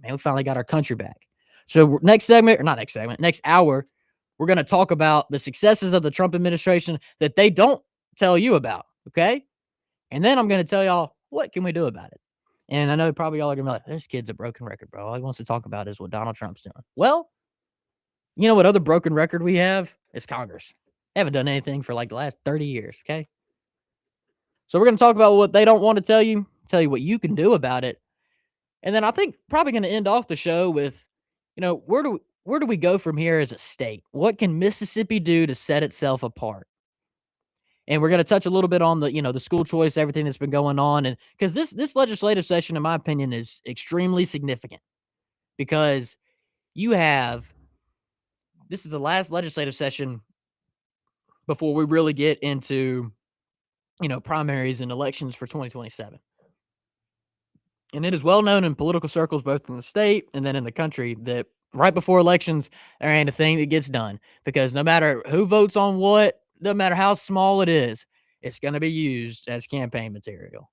Man, we finally got our country back. So next hour, we're going to talk about the successes of the Trump administration that they don't tell you about, okay? And then I'm going to tell y'all, what can we do about it? And I know probably y'all are going to be like, this kid's a broken record, bro. All he wants to talk about is what Donald Trump's doing. Well, you know what other broken record we have? It's Congress. They haven't done anything for like the last 30 years, okay? So we're going to talk about what they don't want to tell you what you can do about it. And then I think probably going to end off the show with, where do we go from here as a state? What can Mississippi do to set itself apart? And we're going to touch a little bit on the school choice, everything that's been going on. And because this legislative session, in my opinion, is extremely significant, because this is the last legislative session before we really get into, primaries and elections for 2027. And it is well known in political circles, both in the state and then in the country, that right before elections, there ain't a thing that gets done, because no matter who votes on what, no matter how small it is, it's going to be used as campaign material.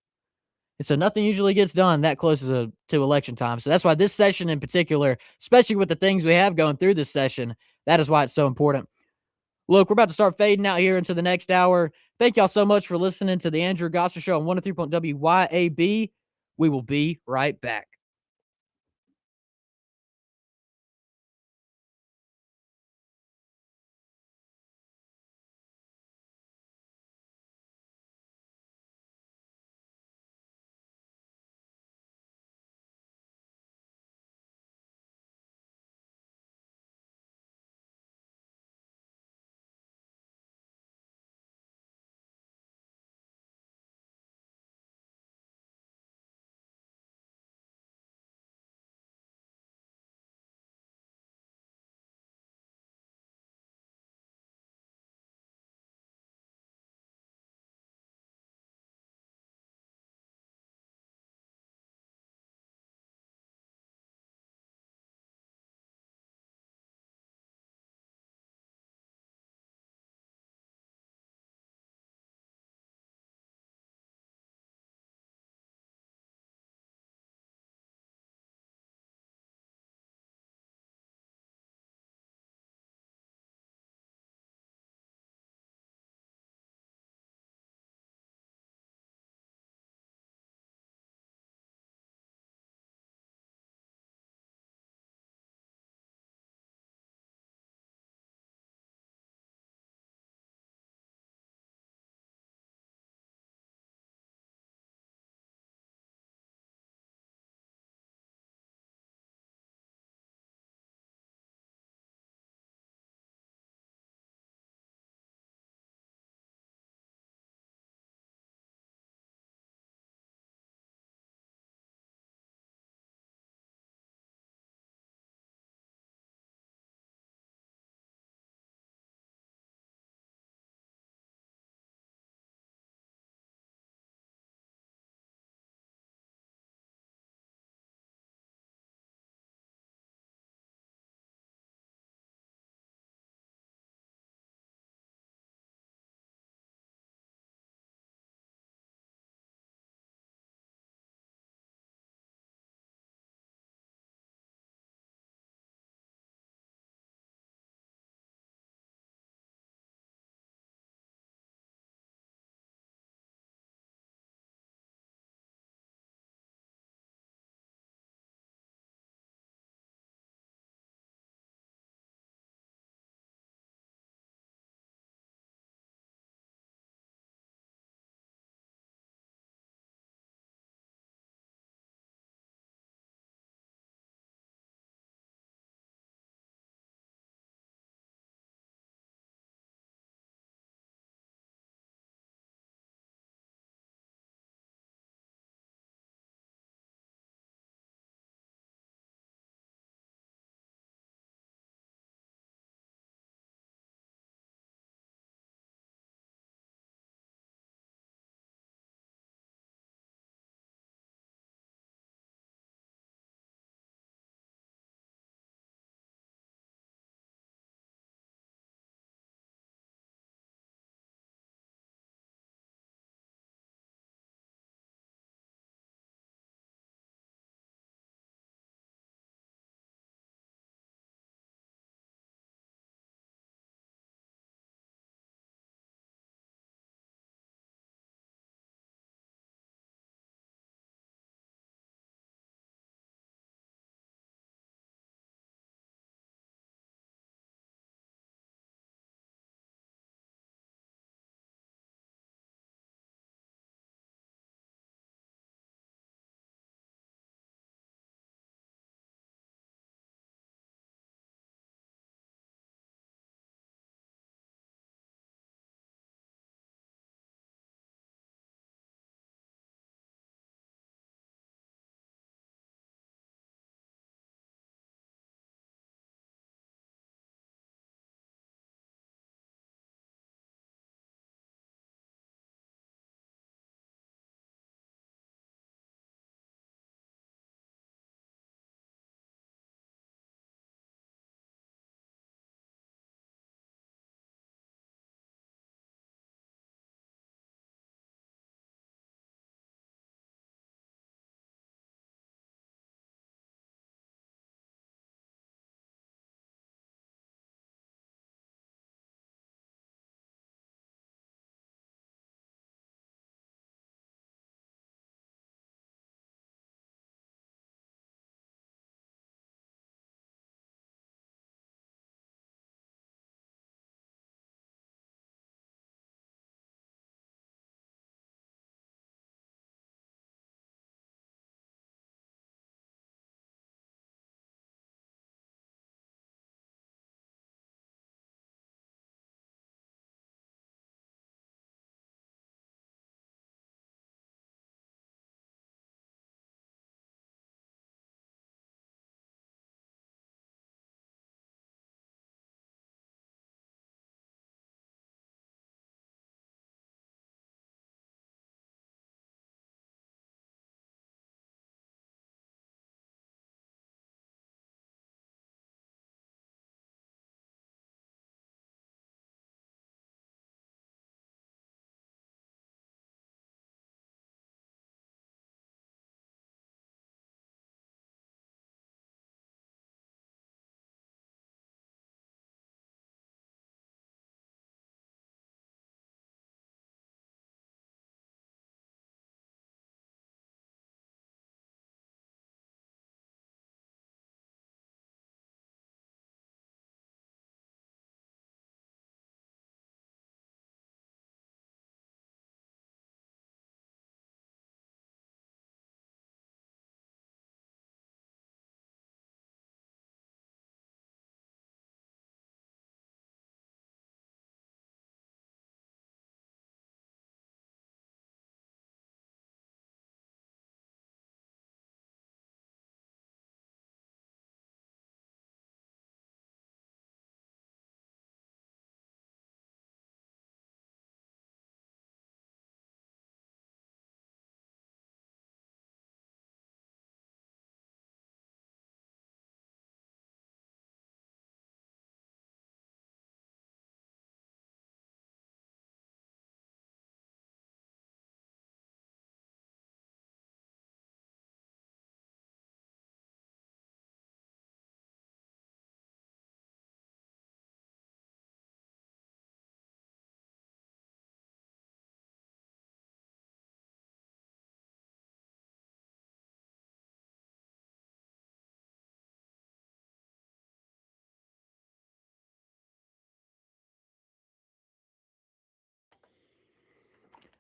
And so nothing usually gets done that close to election time. So that's why this session in particular, especially with the things we have going through this session, that is why it's so important. Look, we're about to start fading out here into the next hour. Thank y'all so much for listening to the Andrew Gosser Show on 103.1 WYAB. We will be right back.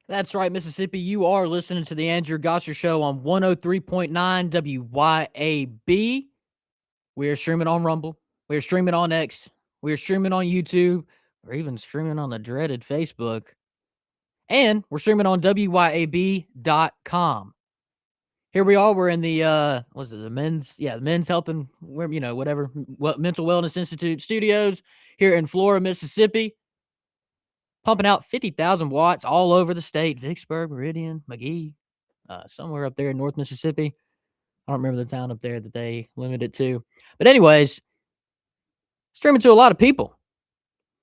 That's right, Mississippi. You are listening to the Andrew Gosser Show on 103.9 WYAB. We are streaming on Rumble. We are streaming on X. We are streaming on YouTube. We're even streaming on the dreaded Facebook. And we're streaming on WYAB.com. Here we are. We're in the what's it, the men's helping, whatever, Mental Wellness Institute studios here in Flora, Mississippi. Pumping out 50,000 watts all over the state. Vicksburg, Meridian, McGee, somewhere up there in North Mississippi. I don't remember the town up there that they limit it to. But anyways, streaming to a lot of people.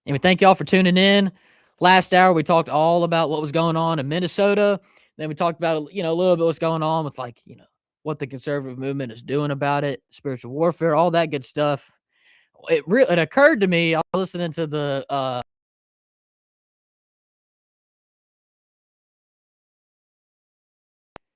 And we thank y'all for tuning in. Last hour, we talked all about what was going on in Minnesota. Then we talked about, a little bit what's going on with, what the conservative movement is doing about it, spiritual warfare, all that good stuff. It occurred to me, I was listening to the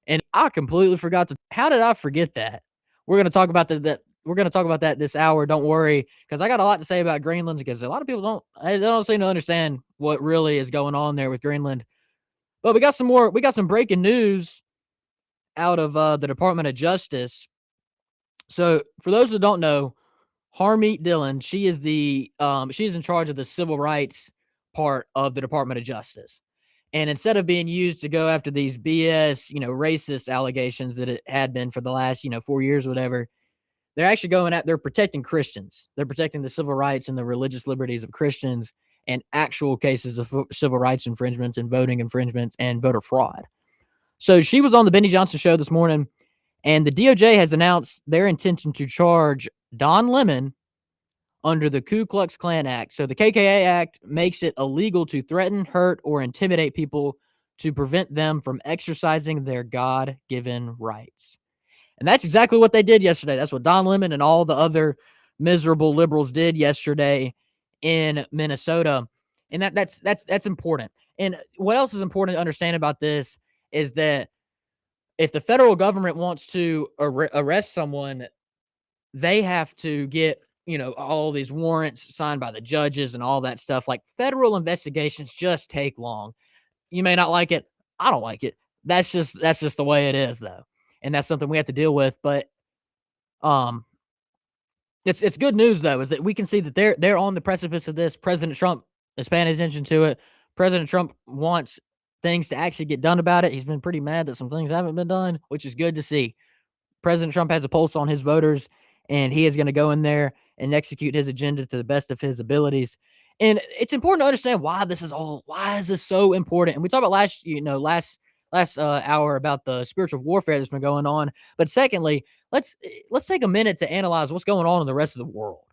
and I completely forgot to. How did I forget that? We're gonna talk about that. We're gonna talk about that this hour. Don't worry, because I got a lot to say about Greenland. Because a lot of people don't seem to understand what really is going on there with Greenland. But we got some more. We got some breaking news out of the Department of Justice. So for those that don't know, Harmeet Dillon, she is in charge of the civil rights part of the Department of Justice. And instead of being used to go after these BS, racist allegations that it had been for the last, 4 years or whatever, they're actually they're protecting Christians. They're protecting the civil rights and the religious liberties of Christians and actual cases of civil rights infringements and voting infringements and voter fraud. So she was on the Benny Johnson show this morning, and the DOJ has announced their intention to charge Don Lemon under the Ku Klux Klan Act. So the KKK Act makes it illegal to threaten, hurt, or intimidate people to prevent them from exercising their God-given rights. And that's exactly what they did yesterday. That's what Don Lemon and all the other miserable liberals did yesterday in Minnesota. And that's important. And what else is important to understand about this is that if the federal government wants to arrest someone, they have to get all these warrants signed by the judges and all that stuff. Like, federal investigations just take long. You may not like it. I don't like it. That's just the way it is, though. And that's something we have to deal with. But it's good news, though, is that we can see that they're on the precipice of this. President Trump is paying attention to it. President Trump wants things to actually get done about it. He's been pretty mad that some things haven't been done, which is good to see. President Trump has a pulse on his voters, and he is going to go in there and execute his agenda to the best of his abilities. And it's important to understand why is this so important? And we talked about last hour about the spiritual warfare that's been going on. But secondly, let's take a minute to analyze what's going on in the rest of the world,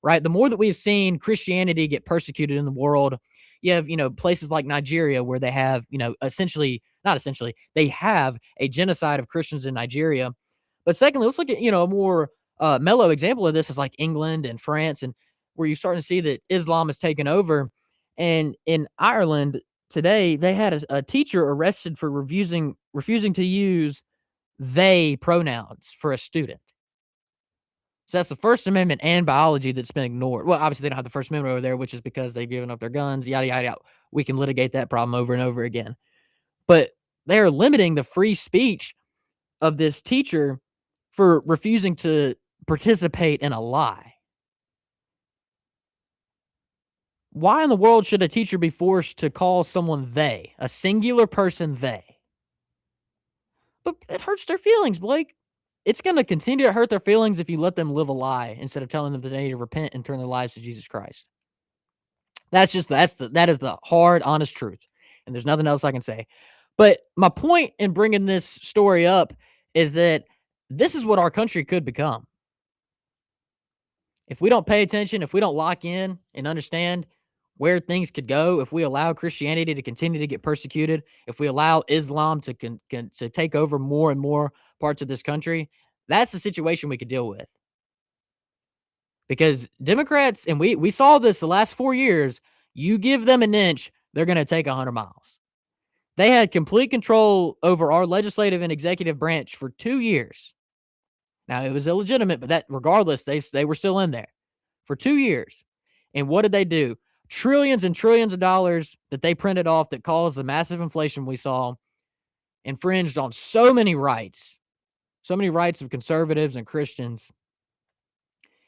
right? The more that we've seen Christianity get persecuted in the world, you have, places like Nigeria where they have, they have a genocide of Christians in Nigeria. But secondly, let's look at, a more mellow example of this is like England and France, and where you're starting to see that Islam has taken over. And in Ireland today, they had a teacher arrested for refusing to use they pronouns for a student. So that's the First Amendment and biology that's been ignored. Well, obviously they don't have the First Amendment over there, which is because they've given up their guns, yada, yada, yada. We can litigate that problem over and over again. But they're limiting the free speech of this teacher for refusing to participate in a lie. Why in the world should a teacher be forced to call someone they, a singular person they? But it hurts their feelings, Blake. It's going to continue to hurt their feelings if you let them live a lie instead of telling them that they need to repent and turn their lives to Jesus Christ. That is the hard, honest truth. And there's nothing else I can say. But my point in bringing this story up is that this is what our country could become. If we don't pay attention, if we don't lock in and understand where things could go, if we allow Christianity to continue to get persecuted, if we allow Islam to take over more and more parts of this country, that's the situation we could deal with. Because Democrats, and we saw this the last 4 years, you give them an inch, they're going to take 100 miles. They had complete control over our legislative and executive branch for 2 years. Now, it was illegitimate, but that regardless, they were still in there for 2 years. And what did they do? Trillions and trillions of dollars that they printed off that caused the massive inflation we saw, infringed on so many rights of conservatives and Christians.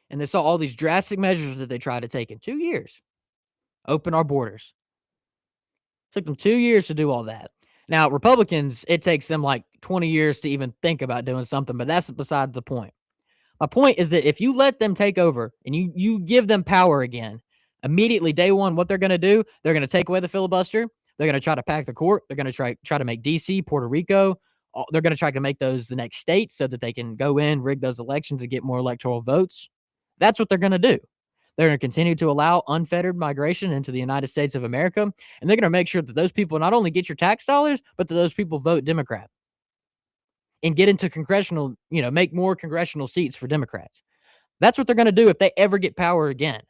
And they saw all these drastic measures that they tried to take in 2 years. Open our borders. Took them 2 years to do all that. Now, Republicans, it takes them like 20 years to even think about doing something, but that's beside the point. My point is that if you let them take over and you give them power again, immediately day one, what they're going to do, they're going to take away the filibuster. They're going to try to pack the court. They're going to try to make D.C., Puerto Rico. They're going to try to make those the next states so that they can go in, rig those elections, and get more electoral votes. That's what they're going to do. They're going to continue to allow unfettered migration into the United States of America, and they're going to make sure that those people not only get your tax dollars, but that those people vote Democrat and get into congressional, make more congressional seats for Democrats. That's what they're going to do if they ever get power again.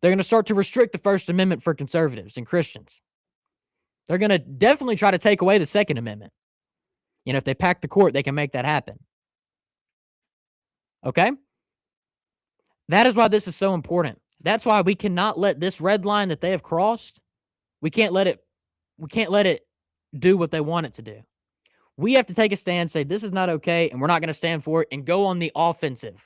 They're going to start to restrict the First Amendment for conservatives and Christians. They're going to definitely try to take away the Second Amendment. If they pack the court, they can make that happen. Okay? That is why this is so important. That's why we cannot let this red line that they have crossed, we can't let it do what they want it to do. We have to take a stand, say this is not okay, and we're not going to stand for it, and go on the offensive.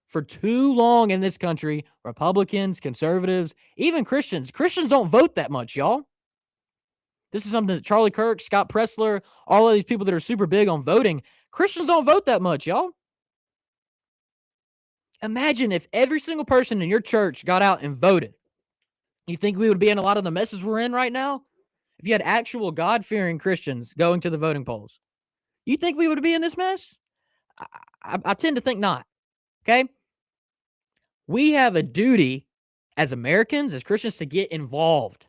For too long in this country, Republicans, conservatives, even Christians don't vote that much, y'all. This is something that Charlie Kirk, Scott Pressler, all of these people that are super big on voting, Christians don't vote that much, y'all. Imagine if every single person in your church got out and voted. You think we would be in a lot of the messes we're in right now? If you had actual God-fearing Christians going to the voting polls, you think we would be in this mess? I tend to think not. Okay? We have a duty as Americans, as Christians, to get involved.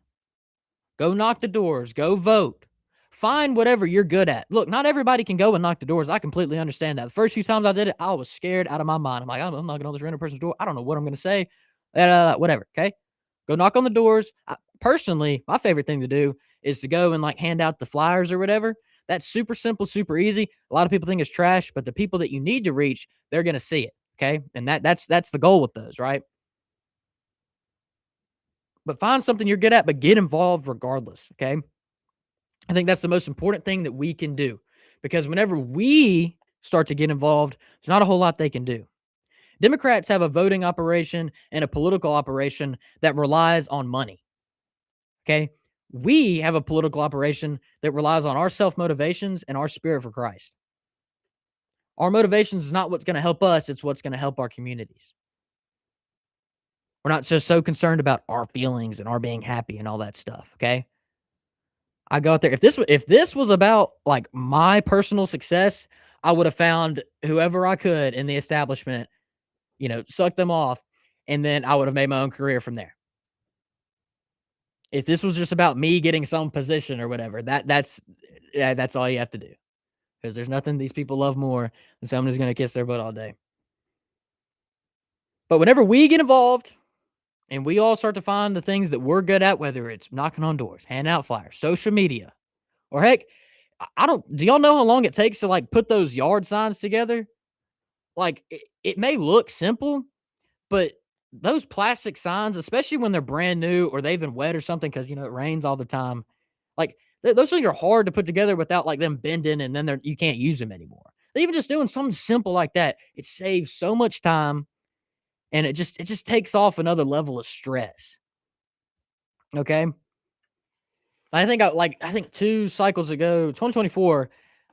Go knock the doors. Go vote. Find whatever you're good at. Look, not everybody can go and knock the doors. I completely understand that. The first few times I did it, I was scared out of my mind. I'm like, I'm knocking on this random person's door. I don't know what I'm going to say. Whatever, okay? Go knock on the doors. Personally, my favorite thing to do is to go and hand out the flyers or whatever. That's super simple, super easy. A lot of people think it's trash, but the people that you need to reach, they're going to see it, okay? And that's the goal with those, right? But find something you're good at, but get involved regardless, okay? I think that's the most important thing that we can do, because whenever we start to get involved, there's not a whole lot they can do. Democrats have a voting operation and a political operation that relies on money. Okay? We have a political operation that relies on our self-motivations and our spirit for Christ. Our motivations is not what's going to help us, it's what's going to help our communities. We're not so concerned about our feelings and our being happy and all that stuff, okay? I go out there. If this was about my personal success, I would have found whoever I could in the establishment, suck them off, and then I would have made my own career from there. If this was just about me getting some position or whatever, that's all you have to do. Because there's nothing these people love more than someone who's going to kiss their butt all day. But whenever we get involved and we all start to find the things that we're good at, whether it's knocking on doors, handing out flyers, social media, or heck, do y'all know how long it takes to put those yard signs together? It may look simple, but those plastic signs, especially when they're brand new or they've been wet or something, because, it rains all the time. Those things are hard to put together without them bending, and then you can't use them anymore. Even just doing something simple like that, it saves so much time, and it just takes off another level of stress. Okay? I think 2 cycles ago, 2024,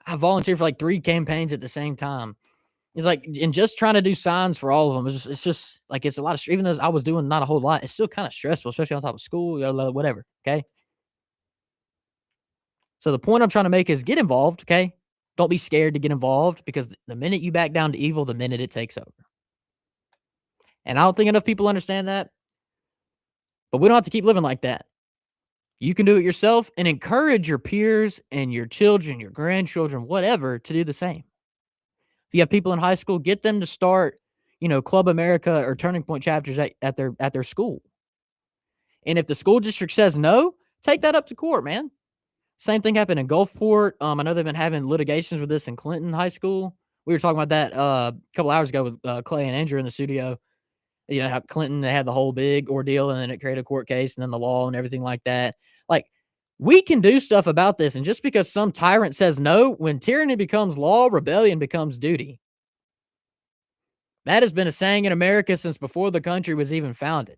I volunteered for 3 campaigns at the same time. It's and just trying to do signs for all of them. It's just it's a lot of, even though I was doing not a whole lot, it's still kind of stressful, especially on top of school, whatever. Okay. So the point I'm trying to make is get involved. Okay. Don't be scared to get involved, because the minute you back down to evil, the minute it takes over. And I don't think enough people understand that, but we don't have to keep living like that. You can do it yourself, and encourage your peers and your children, your grandchildren, whatever, to do the same. If you have people in high school, get them to start, Club America or Turning Point chapters at their school. And if the school district says no, take that up to court, man. Same thing happened in Gulfport. I know they've been having litigations with this in Clinton High School. We were talking about that a couple hours ago with Clay and Andrew in the studio. You know how Clinton, they had the whole big ordeal and then it created a court case and then the law and everything like that. Like, we can do stuff about this. And just because some tyrant says no, when tyranny becomes law, rebellion becomes duty. That has been a saying in America since before the country was even founded.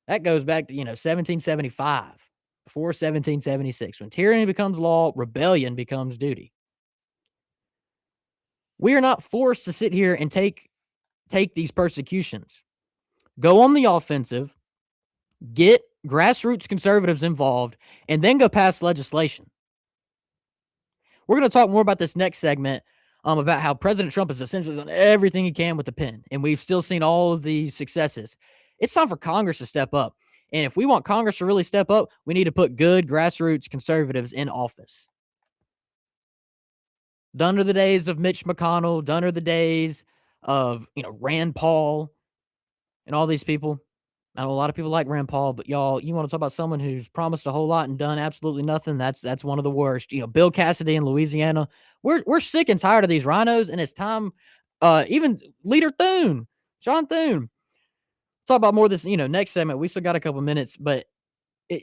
That goes back to, 1775, before 1776. When tyranny becomes law, rebellion becomes duty. We are not forced to sit here and take these persecutions. Go on the offensive, get grassroots conservatives involved, and then go pass legislation. We're going to talk more about this next segment, about how President Trump has essentially done everything he can with the pen, and we've still seen all of these successes. It's time for Congress to step up. And if we want Congress to really step up, we need to put good grassroots conservatives in office. Done are the days of Mitch McConnell, done are the days of, Rand Paul and all these people. I know a lot of people like Rand Paul, but y'all, you want to talk about someone who's promised a whole lot and done absolutely nothing? That's one of the worst. Bill Cassidy in Louisiana. We're sick and tired of these rhinos, and it's time. Even Leader Thune, John Thune. Talk about more of this, next segment. We still got a couple minutes, but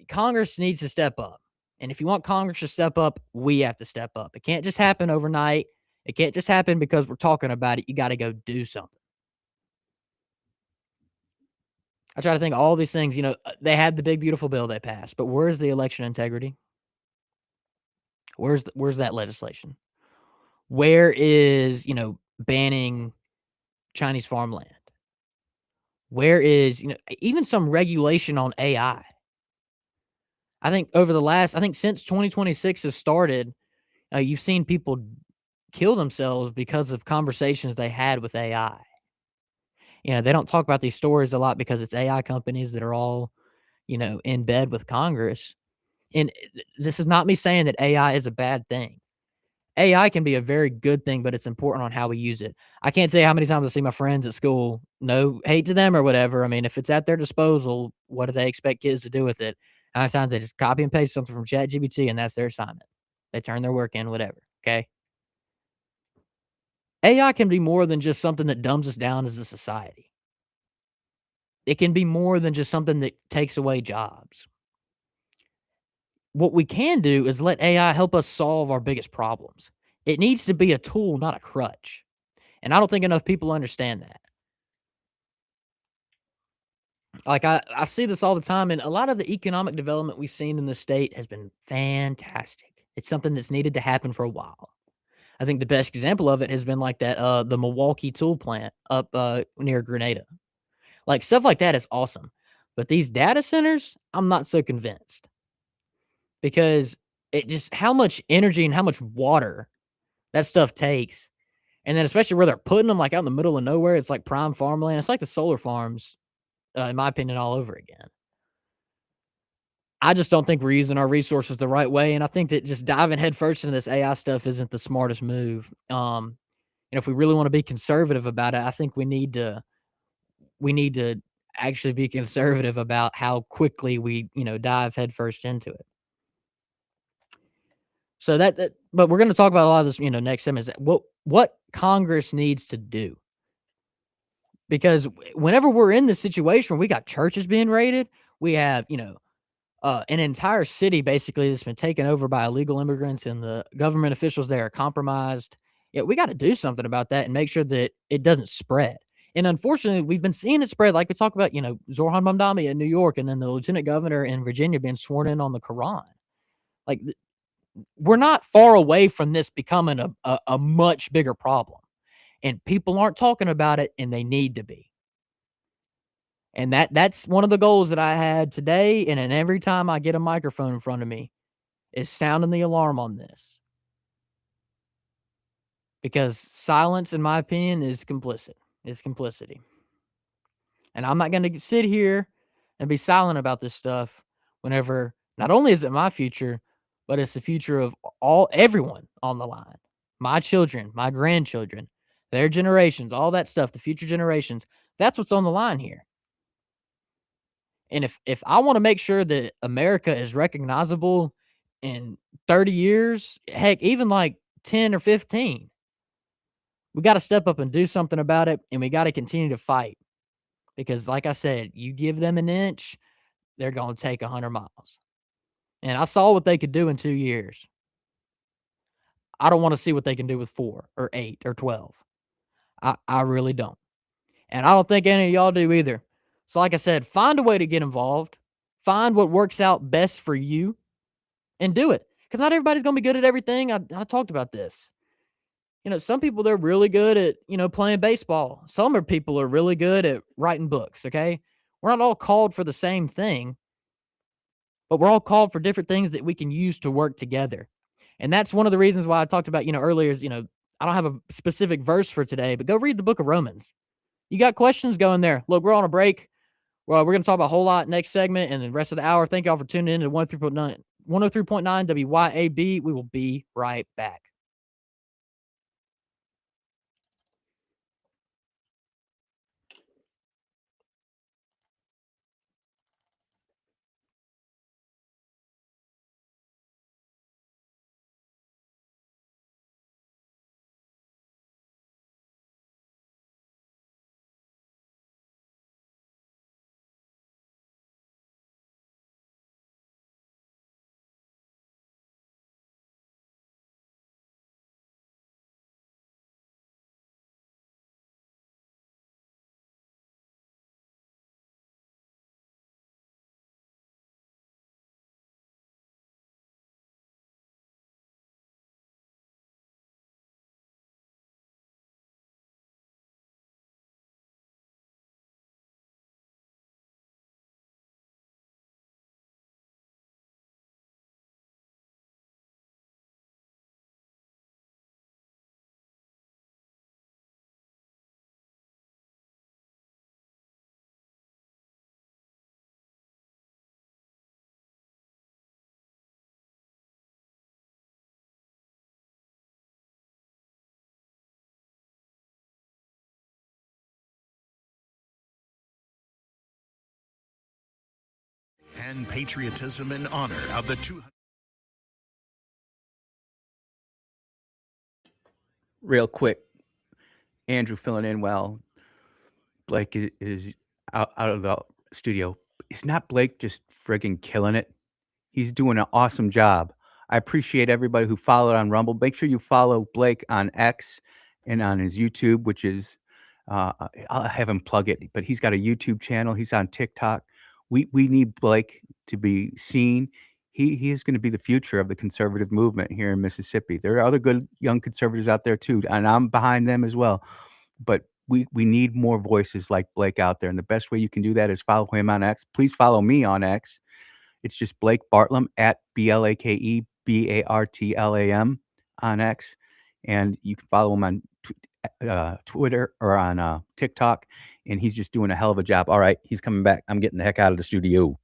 Congress needs to step up. And if you want Congress to step up, we have to step up. It can't just happen overnight. It can't just happen because we're talking about it. You got to go do something. I try to think of all these things, they had the big beautiful bill they passed, but where's the election integrity? Where's that legislation? Where is, banning Chinese farmland? Where is, even some regulation on AI? I think since 2026 has started, you've seen people kill themselves because of conversations they had with AI. They don't talk about these stories a lot because it's AI companies that are all, in bed with Congress. And this is not me saying that AI is a bad thing. AI can be a very good thing, but it's important on how we use it. I can't say how many times I see my friends at school, no hate to them or whatever. I mean, if it's at their disposal, what do they expect kids to do with it? A lot of times they just copy and paste something from ChatGPT and that's their assignment. They turn their work in, whatever. Okay. AI can be more than just something that dumbs us down as a society. It can be more than just something that takes away jobs. What we can do is let AI help us solve our biggest problems. It needs to be a tool, not a crutch. And I don't think enough people understand that. Like, I see this all the time, and a lot of the economic development we've seen in the state has been fantastic. It's something that's needed to happen for a while. I think the best example of it has been like that, the Milwaukee tool plant up near Grenada. Like, stuff like that is awesome. But these data centers, I'm not so convinced. Because it just how much energy and how much water that stuff takes. And then especially where they're putting them, like, out in the middle of nowhere, it's like prime farmland. It's like the solar farms, in my opinion, all over again. I just don't think we're using our resources the right way, and I think that just diving headfirst into this AI stuff isn't the smartest move. If we really wanna be conservative about it, I think we need to actually be conservative about how quickly we, dive headfirst into it. So but we're gonna talk about a lot of this, next segment is what Congress needs to do. Because whenever we're in this situation where we got churches being raided, we have, an entire city basically that's been taken over by illegal immigrants and the government officials there are compromised. Yeah, we gotta do something about that and make sure that it doesn't spread. And unfortunately, we've been seeing it spread, like we talked about, Zoran Mamdani in New York and then the lieutenant governor in Virginia being sworn in on the Quran. Like, we're not far away from this becoming a much bigger problem, and people aren't talking about it, and they need to be. And that's one of the goals that I had today, and then every time I get a microphone in front of me, is sounding the alarm on this. Because silence, in my opinion, is complicit. Is complicity. And I'm not gonna sit here and be silent about this stuff whenever not only is it my future, but it's the future of everyone on the line. My children, my grandchildren, their generations, all that stuff, the future generations. That's what's on the line here. And if I wanna make sure that America is recognizable in 30 years, heck, even like 10 or 15, we gotta step up and do something about it, and we gotta continue to fight. because, like I said, you give them an inch, they're going to take 100 miles. And I saw what they could do in 2 years. I don't want to see what they can do with 4 or 8 or 12. I really don't. And I don't think any of y'all do either. So, like I said, find a way to get involved, find what works out best for you, and do it. Because not everybody's going to be good at everything. I talked about this. Some people, they're really good at, playing baseball. Some are people are really good at writing books. Okay. We're not all called for the same thing, but we're all called for different things that we can use to work together. And that's one of the reasons why I talked about, earlier is, I don't have a specific verse for today, but go read the book of Romans. You got questions, go in there. Look, we're on a break. Well, we're going to talk about a whole lot next segment and the rest of the hour. Thank y'all for tuning in to 103.9 WYAB. We will be right back. And patriotism in honor of the 200. Real quick, Andrew filling in while Blake is out of the studio. Is not Blake just friggin' killing it? He's doing an awesome job. I appreciate everybody who followed on Rumble. Make sure you follow Blake on X and on his YouTube, which is I'll have him plug it, but he's got a YouTube channel. He's on TikTok. We need Blake to be seen. He is going to be the future of the conservative movement here in Mississippi. There are other good young conservatives out there too, and I'm behind them as well. But we need more voices like Blake out there, and the best way you can do that is follow him on X. Please follow me on X. It's just Blake Bartlam at BlakeBartlam on X, and you can follow him on Twitter or on TikTok, and he's just doing a hell of a job. All right, he's coming back. I'm getting the heck out of the studio.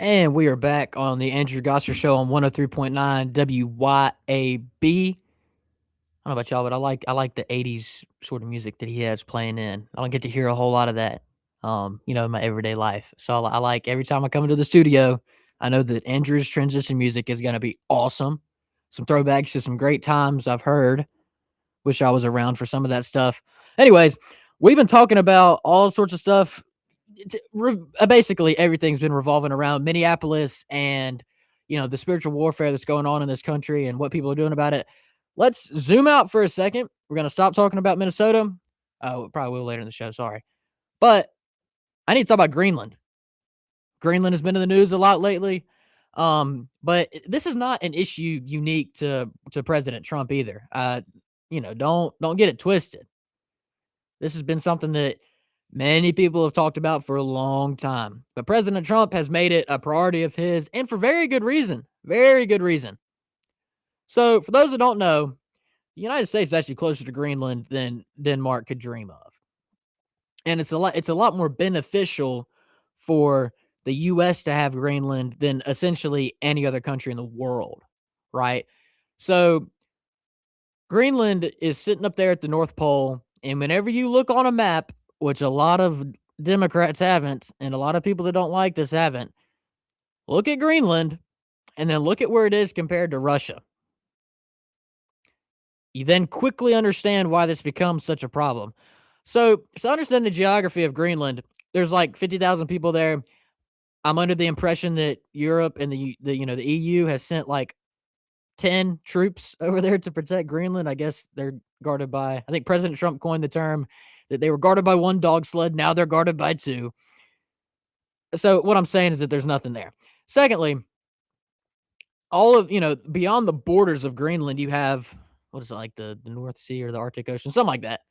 And we are back on the Andrew Gosser Show on 103.9 WYAB. I don't know about y'all, but I like the 80s sort of music that he has playing in. I don't get to hear a whole lot of that, in my everyday life. So I like every time I come into the studio, I know that Andrew's transition music is going to be awesome. Some throwbacks to some great times I've heard. Wish I was around for some of that stuff. Anyways, we've been talking about all sorts of stuff. Basically, everything's been revolving around Minneapolis and the spiritual warfare that's going on in this country and what people are doing about it. Let's zoom out for a second. We're gonna stop talking about Minnesota. Probably will later in the show. Sorry, but I need to talk about Greenland. Greenland has been in the news a lot lately. But this is not an issue unique to President Trump either. Don't get it twisted. This has been something that many people have talked about for a long time. But President Trump has made it a priority of his, and for very good reason. Very good reason. So, for those that don't know, the United States is actually closer to Greenland than Denmark could dream of. And it's a lot more beneficial for the US to have Greenland than essentially any other country in the world, right? So, Greenland is sitting up there at the North Pole, and whenever you look on a map, which a lot of Democrats haven't, and a lot of people that don't like this haven't, look at Greenland and then look at where it is compared to Russia. You then quickly understand why this becomes such a problem. So, to understand the geography of Greenland, there's like 50,000 people there. I'm under the impression that Europe and the EU has sent like 10 troops over there to protect Greenland. I guess they're guarded by, I think President Trump coined the term that they were guarded by one dog sled. Now they're guarded by two. So what I'm saying is that there's nothing there. Secondly, all of, beyond the borders of Greenland, you have, what is it, like the North Sea or the Arctic Ocean, something like that,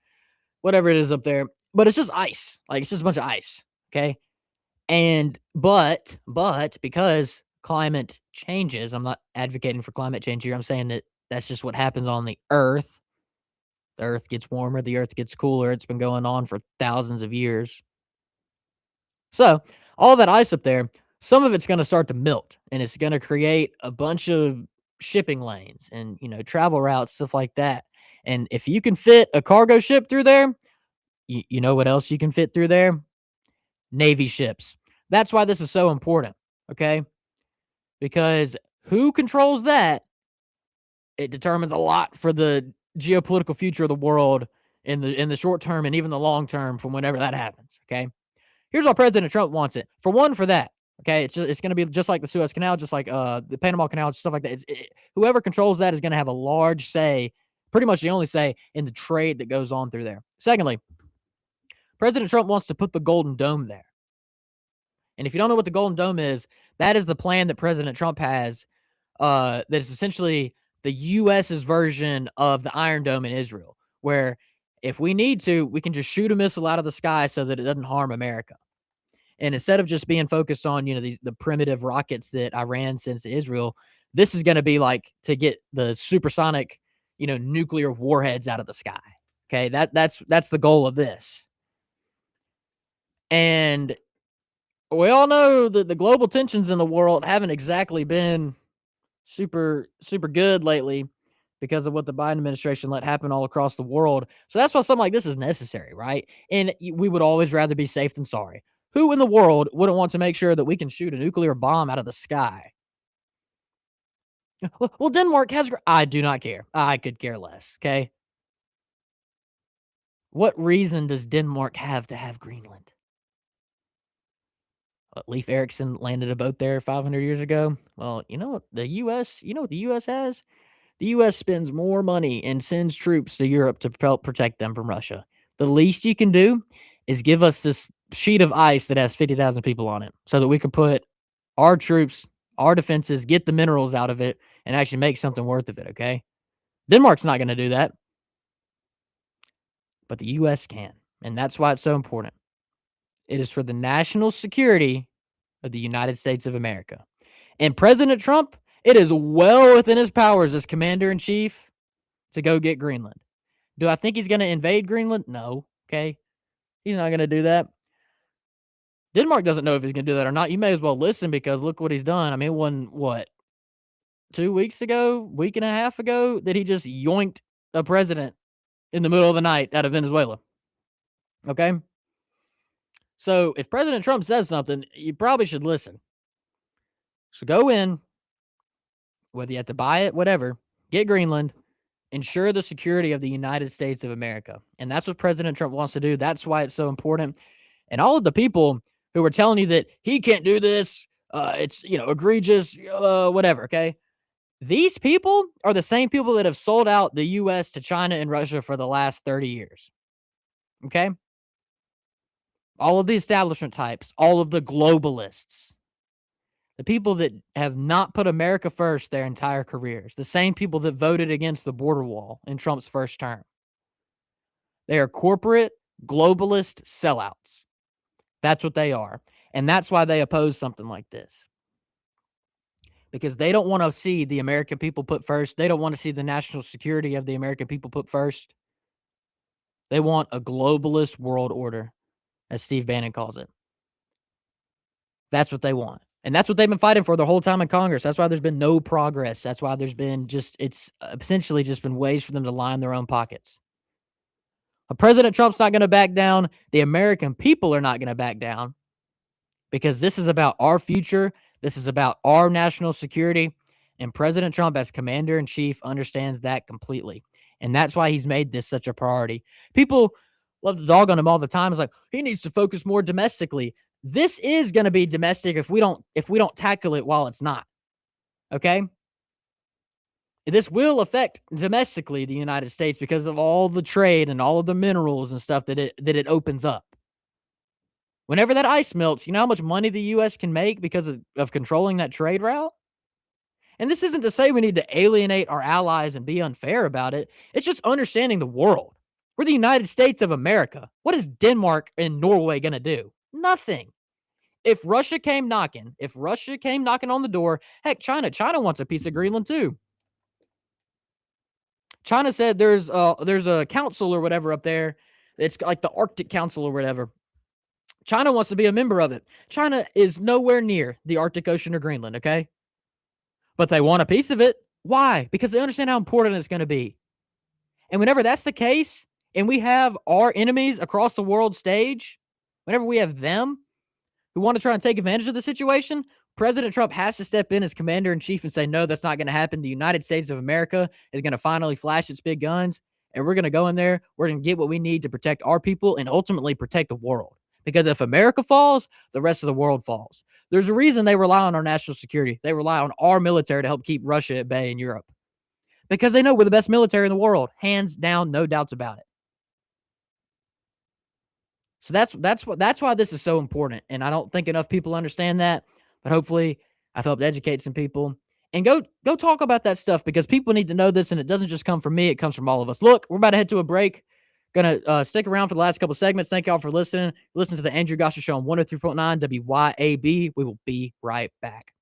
whatever it is up there. But it's just ice. Like, it's just a bunch of ice. Okay. But because climate changes, I'm not advocating for climate change here. I'm saying that that's just what happens on the earth. The earth gets warmer, the earth gets cooler. It's been going on for thousands of years. So, all that ice up there, some of it's going to start to melt, and it's going to create a bunch of shipping lanes and, travel routes, stuff like that. And if you can fit a cargo ship through there, you know what else you can fit through there? Navy ships. That's why this is so important, okay? Because who controls that, it determines a lot for the geopolitical future of the world in the short term and even the long term from whenever that happens, okay? Here's why President Trump wants it. For one, for that, okay? It's going to be just like the Suez Canal, just like the Panama Canal, stuff like that. Whoever controls that is going to have a large say, pretty much the only say in the trade that goes on through there. Secondly, President Trump wants to put the Golden Dome there. And if you don't know what the Golden Dome is, that is the plan that President Trump has that is essentially the U.S.'s version of the Iron Dome in Israel, where if we need to, we can just shoot a missile out of the sky so that it doesn't harm America. And instead of just being focused on, the primitive rockets that Iran sends to Israel, this is going to be like to get the supersonic, nuclear warheads out of the sky. Okay, that's the goal of this. And we all know that the global tensions in the world haven't exactly been super good lately because of what the Biden administration let happen all across the world. So that's why something like this is necessary, right? And we would always rather be safe than sorry. Who in the world wouldn't want to make sure that we can shoot a nuclear bomb out of the sky? Well, Denmark has. I do not care. I could care less. Okay. What reason does Denmark have to have Greenland? Leif Erikson landed a boat there 500 years ago. Well, you know what the U.S. has? The U.S. spends more money and sends troops to Europe to help protect them from Russia. The least you can do is give us this sheet of ice that has 50,000 people on it so that we can put our troops, our defenses, get the minerals out of it, and actually make something worth of it, okay? Denmark's not going to do that, but the U.S. can, and that's why it's so important. It is for the national security of the United States of America. And President Trump, it is well within his powers as commander-in-chief to go get Greenland. Do I think he's going to invade Greenland? No, okay? He's not going to do that. Denmark doesn't know if he's going to do that or not. You may as well listen because look what he's done. I mean, what, 2 weeks ago, week and a half ago, that he just yoinked a president in the middle of the night out of Venezuela. Okay? So if President Trump says something, you probably should listen. So go in, whether you have to buy it, whatever, get Greenland, ensure the security of the United States of America. And that's what President Trump wants to do. That's why it's so important. And all of the people who are telling you that he can't do this, it's, egregious, whatever, okay? These people are the same people that have sold out the U.S. to China and Russia for the last 30 years, okay? All of the establishment types, all of the globalists, the people that have not put America first their entire careers, the same people that voted against the border wall in Trump's first term. They are corporate, globalist sellouts. That's what they are. And that's why they oppose something like this. Because they don't want to see the American people put first. They don't want to see the national security of the American people put first. They want a globalist world order, as Steve Bannon calls it. That's what they want. And that's what they've been fighting for the whole time in Congress. That's why there's been no progress. That's why there's been it's essentially just been ways for them to line their own pockets. President Trump's not going to back down. The American people are not going to back down because this is about our future. This is about our national security. And President Trump, as commander-in-chief, understands that completely. And that's why he's made this such a priority. People love to dog on him all the time. It's like, he needs to focus more domestically. This is going to be domestic if we don't tackle it while it's not. Okay? This will affect domestically the United States because of all the trade and all of the minerals and stuff that it opens up. Whenever that ice melts, you know how much money the U.S. can make because of controlling that trade route? And this isn't to say we need to alienate our allies and be unfair about it. It's just understanding the world. We're the United States of America. What is Denmark and Norway going to do? Nothing. If Russia came knocking on the door, heck, China wants a piece of Greenland too. China said there's a council or whatever up there. It's like the Arctic Council or whatever. China wants to be a member of it. China is nowhere near the Arctic Ocean or Greenland, okay? But they want a piece of it. Why? Because they understand how important it's going to be. And whenever that's the case, and we have our enemies across the world stage, whenever we have them who want to try and take advantage of the situation, President Trump has to step in as commander-in-chief and say, no, that's not going to happen. The United States of America is going to finally flash its big guns, and we're going to go in there. We're going to get what we need to protect our people and ultimately protect the world. Because if America falls, the rest of the world falls. There's a reason they rely on our national security. They rely on our military to help keep Russia at bay in Europe. Because they know we're the best military in the world. Hands down, no doubts about it. So that's why this is so important. And I don't think enough people understand that. But hopefully I've helped educate some people. And go talk about that stuff because people need to know this, and it doesn't just come from me, it comes from all of us. Look, we're about to head to a break. Gonna stick around for the last couple segments. Thank y'all for listening. Listen to the Andrew Gossett Show on 103.9 WYAB. We will be right back.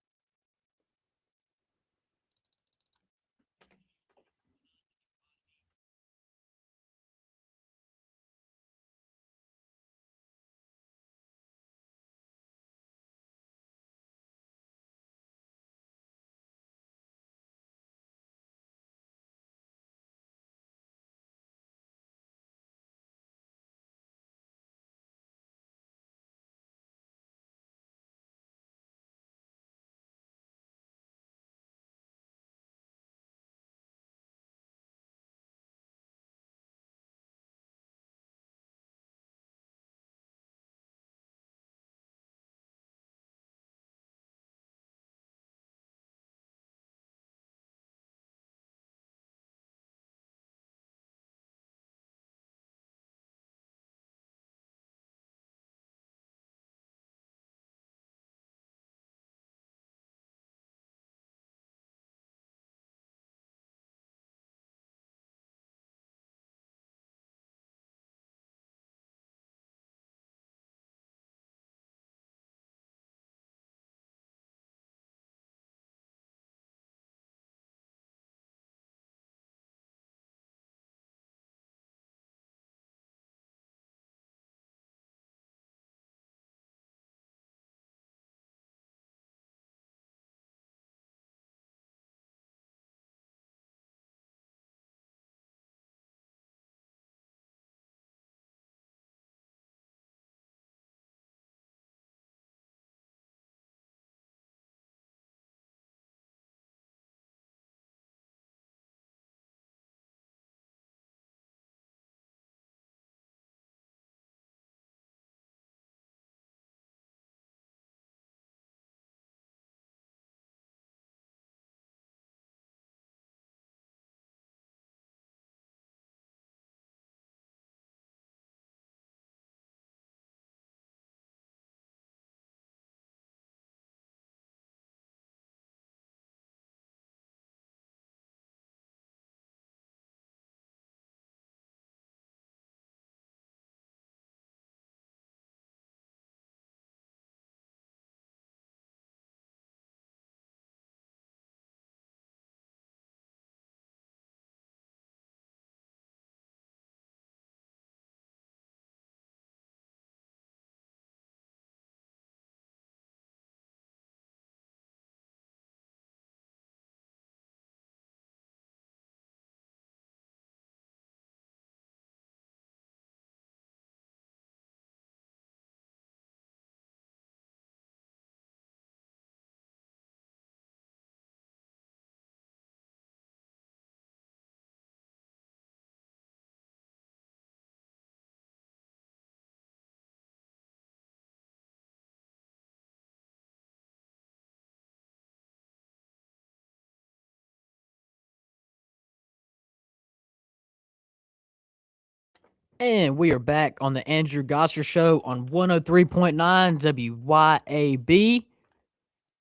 And we are back on the Andrew Gosser Show on 103.9 WYAB.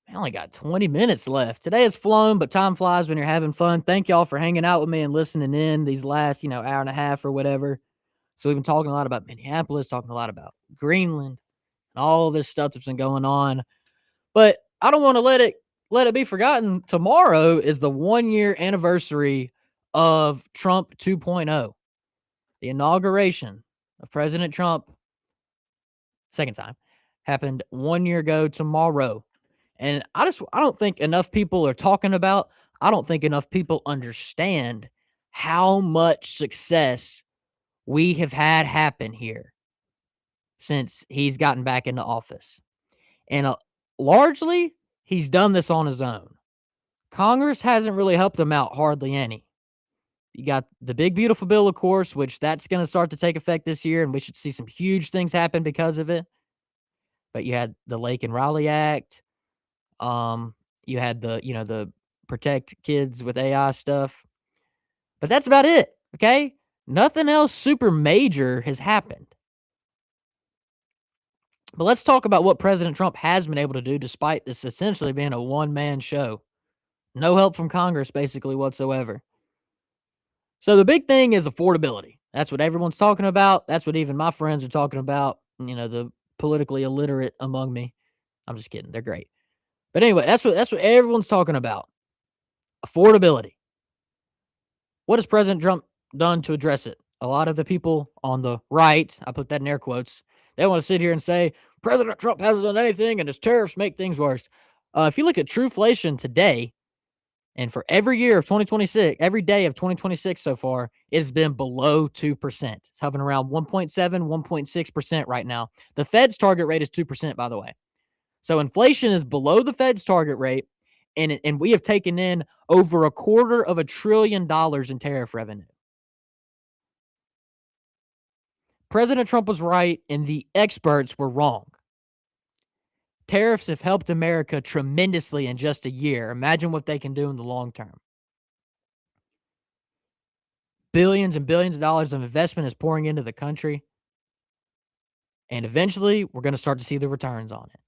I only got 20 minutes left. Today has flown, but time flies when you're having fun. Thank y'all for hanging out with me and listening in these last, hour and a half or whatever. So we've been talking a lot about Minneapolis, talking a lot about Greenland, and all this stuff that's been going on. But I don't want to let it be forgotten. Tomorrow is the 1-year anniversary of Trump 2.0. The inauguration of President Trump, second time, happened 1 year ago tomorrow. And I don't think enough people are talking about, I don't think enough people understand how much success we have had happen here since he's gotten back into office. And largely, he's done this on his own. Congress hasn't really helped him out hardly any. You got the big, beautiful bill, of course, which that's going to start to take effect this year, and we should see some huge things happen because of it. But you had the Lake and Raleigh Act. You had the protect kids with AI stuff. But that's about it, okay? Nothing else super major has happened. But let's talk about what President Trump has been able to do despite this essentially being a one-man show. No help from Congress, basically, whatsoever. So the big thing is affordability. That's what everyone's talking about. That's what even my friends are talking about, the politically illiterate among me. I'm just kidding. They're great. But anyway, that's what everyone's talking about. Affordability. What has President Trump done to address it? A lot of the people on the right, I put that in air quotes, they want to sit here and say, President Trump hasn't done anything and his tariffs make things worse. If you look at Trueflation today, and for every year of 2026, every day of 2026 so far, it has been below 2%. It's hovering around 1.7, 1.6% right now. The Fed's target rate is 2%, by the way. So inflation is below the Fed's target rate, and we have taken in over $250 billion in tariff revenue. President Trump was right, and the experts were wrong. Tariffs have helped America tremendously in just a year. Imagine what they can do in the long term. Billions and billions of dollars of investment is pouring into the country, and eventually we're going to start to see the returns on it.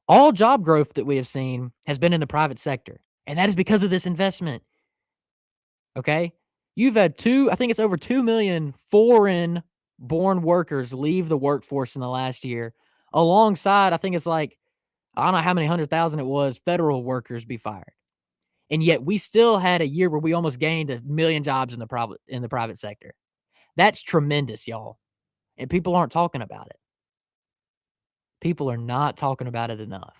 All job growth that we have seen has been in the private sector, and that is because of this investment. Okay? You've had I think it's over 2 million foreign-born workers leave the workforce in the last year, alongside, I think it's like, I don't know how many 100,000 it was, federal workers be fired. And yet we still had a year where we almost gained 1 million jobs in the private sector. That's tremendous, y'all. And people aren't talking about it. People are not talking about it enough.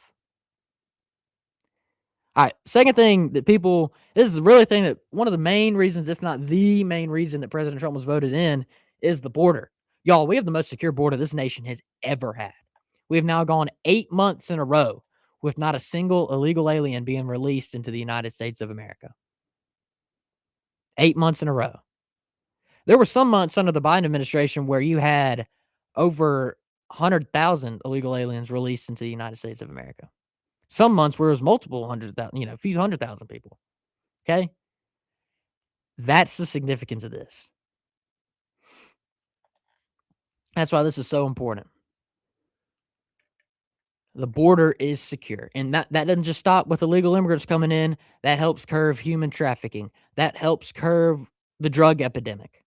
All right, second thing that this is really the thing that one of the main reasons, if not the main reason that President Trump was voted in, is the border. Y'all, we have the most secure border this nation has ever had. We have now gone 8 months in a row with not a single illegal alien being released into the United States of America. 8 months in a row. There were some months under the Biden administration where you had over 100,000 illegal aliens released into the United States of America. Some months where it was multiple 100,000, a few 100,000 people. Okay? That's the significance of this. That's why this is so important. The border is secure. And that doesn't just stop with illegal immigrants coming in. That helps curb human trafficking. That helps curb the drug epidemic.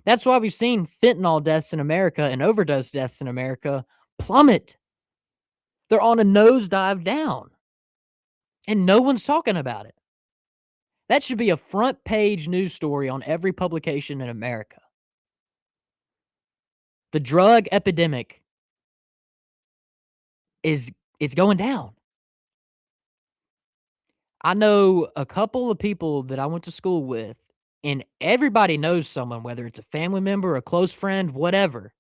That's why we've seen fentanyl deaths in America and overdose deaths in America plummet. They're on a nosedive down. And no one's talking about it. That should be a front page news story on every publication in America. The drug epidemic is going down. I know a couple of people that I went to school with, and everybody knows someone, whether it's a family member, a close friend, whatever,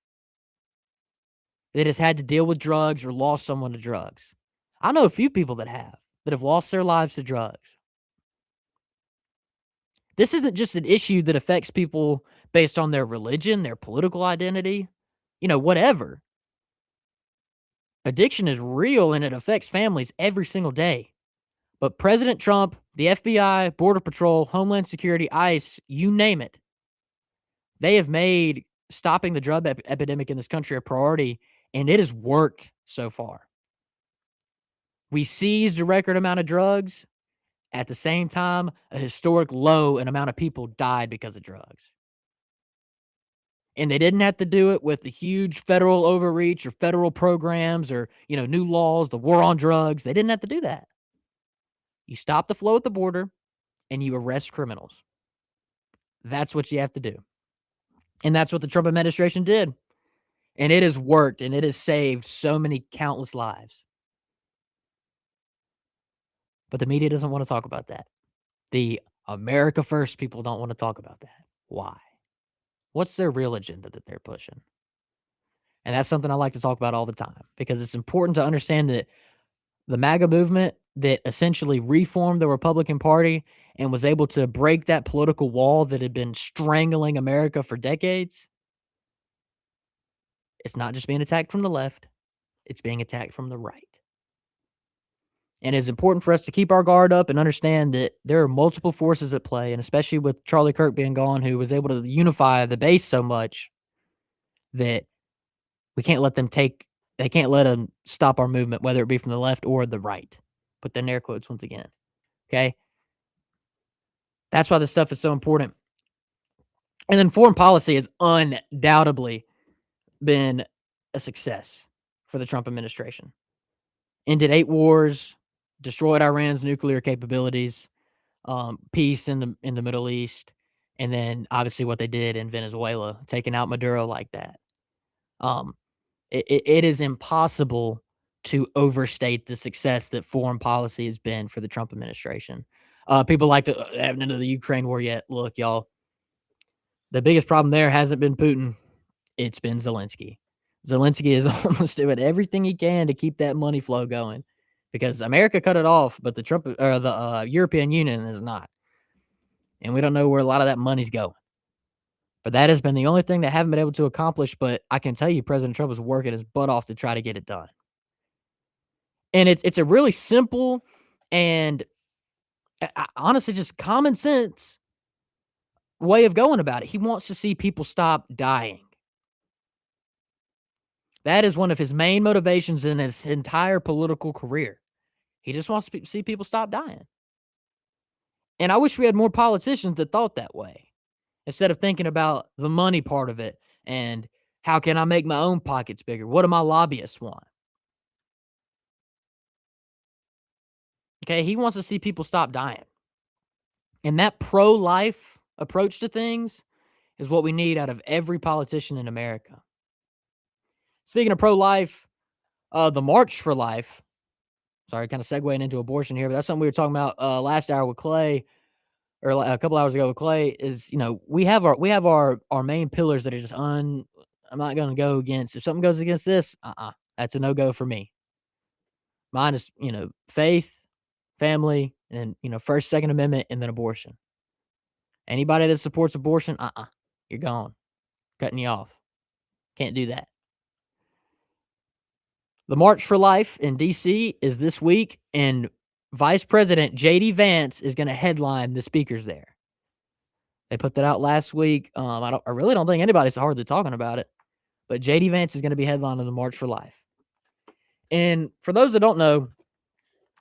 that has had to deal with drugs or lost someone to drugs. I know a few people that have lost their lives to drugs. This isn't just an issue that affects people based on their religion, their political identity, whatever. Addiction is real and it affects families every single day. But President Trump, the FBI, Border Patrol, Homeland Security, ICE, you name it, They have made stopping the drug epidemic in this country a priority, and it has worked so far. We seized a record amount of drugs. At the same time, a historic low in amount of people died because of drugs. And they didn't have to do it with the huge federal overreach or federal programs or, new laws, the war on drugs. They didn't have to do that. You stop the flow at the border and you arrest criminals. That's what you have to do. And that's what the Trump administration did. And it has worked, and it has saved so many countless lives. But the media doesn't want to talk about that. The America First people don't want to talk about that. Why? What's their real agenda that they're pushing? And that's something I like to talk about all the time, because it's important to understand that the MAGA movement that essentially reformed the Republican Party and was able to break that political wall that had been strangling America for decades, it's not just being attacked from the left, it's being attacked from the right. And it's important for us to keep our guard up and understand that there are multiple forces at play, and especially with Charlie Kirk being gone, who was able to unify the base so much that we can't let them they can't let them stop our movement, whether it be from the left or the right. Put the air quotes once again. Okay? That's why this stuff is so important. And then foreign policy has undoubtedly been a success for the Trump administration. Ended 8 wars, destroyed Iran's nuclear capabilities, peace in the Middle East, and then obviously what they did in Venezuela, taking out Maduro like that. It is impossible to overstate the success that foreign policy has been for the Trump administration. People like to haven't into the Ukraine war yet. Look, y'all, the biggest problem there hasn't been Putin. It's been Zelensky. Zelensky is almost doing everything he can to keep that money flow going, because America cut it off, but the European Union is not. And we don't know where a lot of that money's going. But that has been the only thing they haven't been able to accomplish. But I can tell you, President Trump is working his butt off to try to get it done. And it's a really simple and honestly just common sense way of going about it. He wants to see people stop dying. That is one of his main motivations in his entire political career. He just wants to see people stop dying. And I wish we had more politicians that thought that way, instead of thinking about the money part of it and how can I make my own pockets bigger? What do my lobbyists want? Okay, he wants to see people stop dying. And that pro-life approach to things is what we need out of every politician in America. Speaking of pro-life, the March for Life, sorry, kind of segueing into abortion here, but that's something we were talking about last hour with Clay, or a couple hours ago with Clay, is, we have our main pillars that are just I'm not going to go against. If something goes against this, that's a no-go for me. Mine is, faith, family, and, First, Second Amendment, and then abortion. Anybody that supports abortion, you're gone. Cutting you off. Can't do that. The March for Life in D.C. is this week, and Vice President J.D. Vance is going to headline the speakers there. They put that out last week. I really don't think anybody's hardly talking about it, but J.D. Vance is going to be headlining the March for Life. And for those that don't know,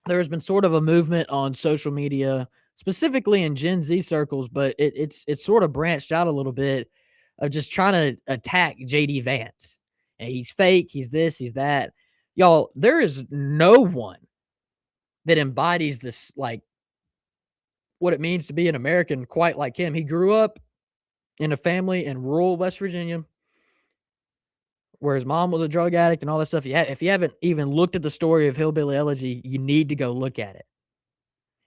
there has been sort of a movement on social media, specifically in Gen Z circles, but it's sort of branched out a little bit of just trying to attack J.D. Vance. And he's fake, he's this, he's that. Y'all, there is no one that embodies this, like, what it means to be an American quite like him. He grew up in a family in rural West Virginia where his mom was a drug addict and all that stuff. If you haven't even looked at the story of Hillbilly Elegy, you need to go look at it.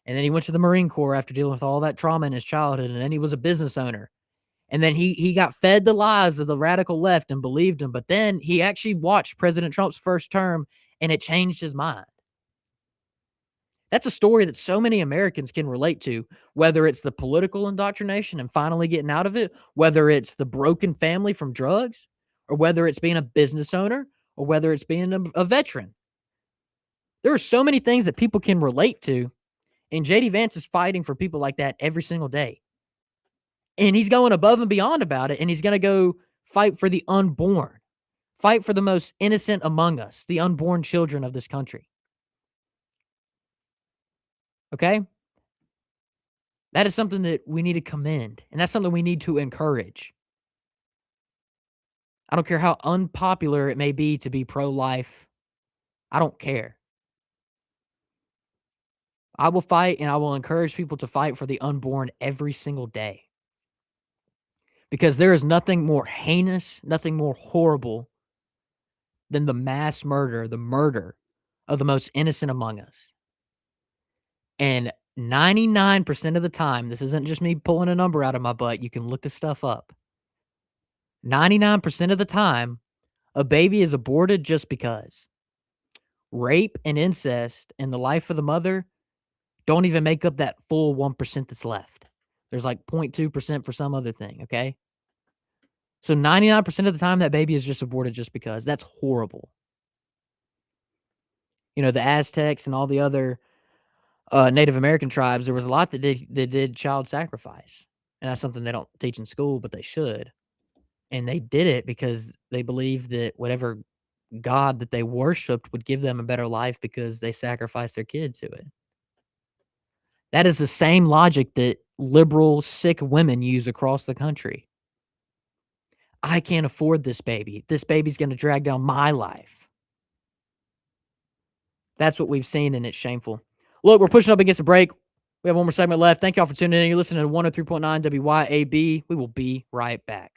And then he went to the Marine Corps after dealing with all that trauma in his childhood, and then he was a business owner. And then he got fed the lies of the radical left and believed him. But then he actually watched President Trump's first term, and it changed his mind. That's a story that so many Americans can relate to, whether it's the political indoctrination and finally getting out of it, whether it's the broken family from drugs, or whether it's being a business owner, or whether it's being a veteran. There are so many things that people can relate to, and J.D. Vance is fighting for people like that every single day. And he's going above and beyond about it, and he's going to go fight for the unborn, fight for the most innocent among us, the unborn children of this country. Okay? That is something that we need to commend, and that's something we need to encourage. I don't care how unpopular it may be to be pro-life. I don't care. I will fight, and I will encourage people to fight for the unborn every single day. Because there is nothing more heinous, nothing more horrible than the mass murder, the murder of the most innocent among us. And 99% of the time, this isn't just me pulling a number out of my butt, you can look this stuff up. 99% of the time, a baby is aborted just because. Rape and incest and the life of the mother don't even make up that full 1% that's left. There's like 0.2% for some other thing, okay? So 99% of the time, that baby is just aborted just because. That's horrible. You know, the Aztecs and all the other Native American tribes, there was a lot that did child sacrifice. And that's something they don't teach in school, but they should. And they did it because they believed that whatever God that they worshiped would give them a better life because they sacrificed their kid to it. That is the same logic that liberal, sick women use across the country. I can't afford this baby. This baby's gonna drag down my life. That's what we've seen, and it's shameful. Look, we're pushing up against a break. We have one more segment left. Thank y'all for tuning in. You're listening to 103.9 WYAB. We will be right back.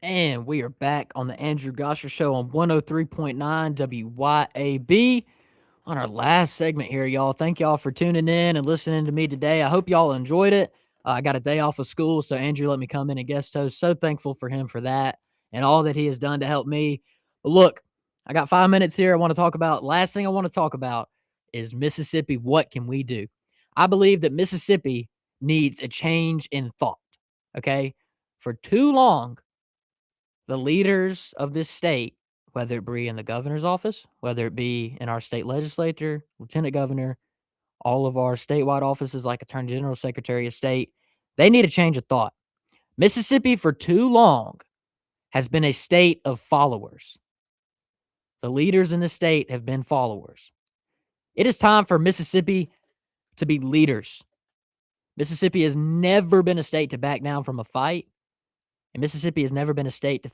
And we are back on the Andrew Gosher Show on 103.9 WYAB on our last segment here, y'all. Thank y'all for tuning in and listening to me today. I hope y'all enjoyed it. I got a day off of school, so Andrew let me come in and guest host. So thankful for him for that and all that he has done to help me. But look, I got 5 minutes here. I want to talk about, last thing I want to talk about is Mississippi. What can we do? I believe that Mississippi needs a change in thought, okay? For too long, the leaders of this state, whether it be in the governor's office, whether it be in our state legislature, lieutenant governor, all of our statewide offices like Attorney General, Secretary of State, they need a change of thought. Mississippi, for too long, has been a state of followers. The leaders in the state have been followers. It is time for Mississippi to be leaders. Mississippi has never been a state to back down from a fight, and Mississippi has never been a state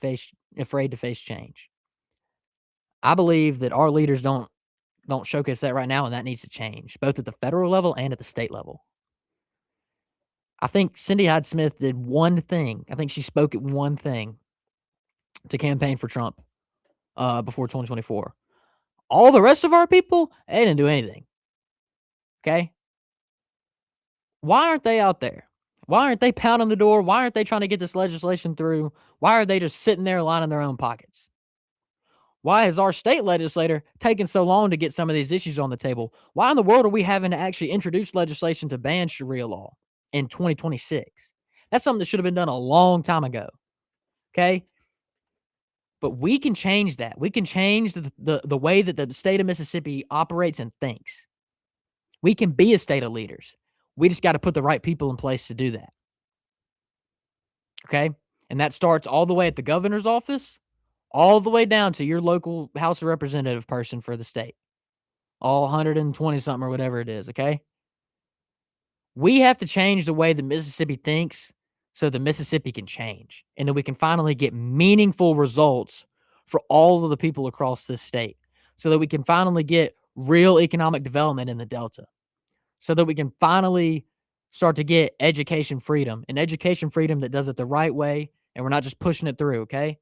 afraid to face change. I believe that our leaders don't showcase that right now, and that needs to change, both at the federal level and at the state level. I think Cindy Hyde-Smith did one thing. I think she spoke at one thing to campaign for Trump before 2024. All the rest of our people, they didn't do anything. Okay? Why aren't they out there? Why aren't they pounding the door? Why aren't they trying to get this legislation through? Why are they just sitting there lining their own pockets? Why is our state legislator taking so long to get some of these issues on the table? Why in the world are we having to actually introduce legislation to ban Sharia law in 2026? That's something that should have been done a long time ago. Okay? But we can change that. We can change the way that the state of Mississippi operates and thinks. We can be a state of leaders. We just got to put the right people in place to do that. Okay? And that starts all the way at the governor's office, all the way down to your local House of Representative person for the state. All 120 something or whatever it is, okay? We have to change the way that Mississippi thinks so that Mississippi can change and that we can finally get meaningful results for all of the people across this state, so that we can finally get real economic development in the Delta, so that we can finally start to get education freedom, and education freedom that does it the right way, and we're not just pushing it through, okay?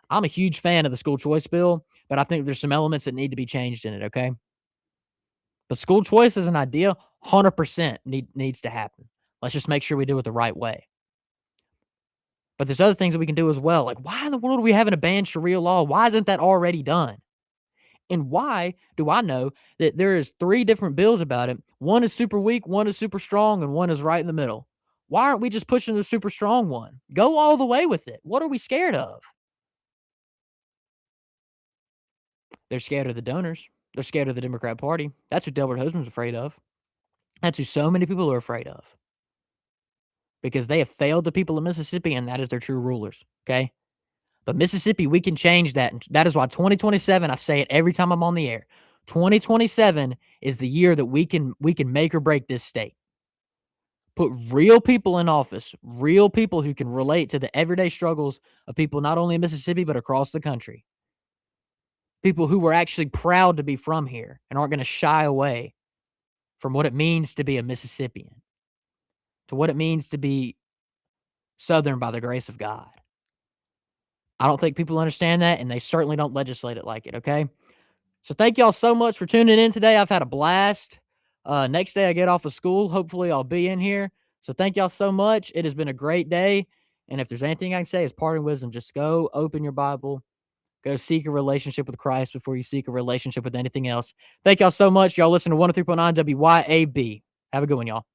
I'm a huge fan of the school choice bill, but I think there's some elements that need to be changed in it, okay? But school choice as an idea, 100% needs to happen. Let's just make sure we do it the right way. But there's other things that we can do as well. Like, why in the world are we having to ban Sharia law? Why isn't that already done? And why do I know that there is 3 different bills about it? One is super weak, one is super strong, and one is right in the middle. Why aren't we just pushing the super strong one? Go all the way with it. What are we scared of? They're scared of the donors. They're scared of the Democrat Party. That's who Delbert Hoseman's afraid of. That's who so many people are afraid of. Because they have failed the people of Mississippi, and that is their true rulers, okay? But Mississippi, we can change that, and that is why 2027, I say it every time I'm on the air, 2027 is the year that we can make or break this state. Put real people in office, real people who can relate to the everyday struggles of people not only in Mississippi, but across the country. People who are actually proud to be from here and aren't going to shy away from what it means to be a Mississippian, to what it means to be Southern by the grace of God. I don't think people understand that, and they certainly don't legislate it like it, okay? So thank y'all so much for tuning in today. I've had a blast. Next day I get off of school. Hopefully I'll be in here. So thank y'all so much. It has been a great day. And if there's anything I can say as parting wisdom, just go open your Bible. Go seek a relationship with Christ before you seek a relationship with anything else. Thank y'all so much. Y'all listen to 103.9 WYAB. Have a good one, y'all.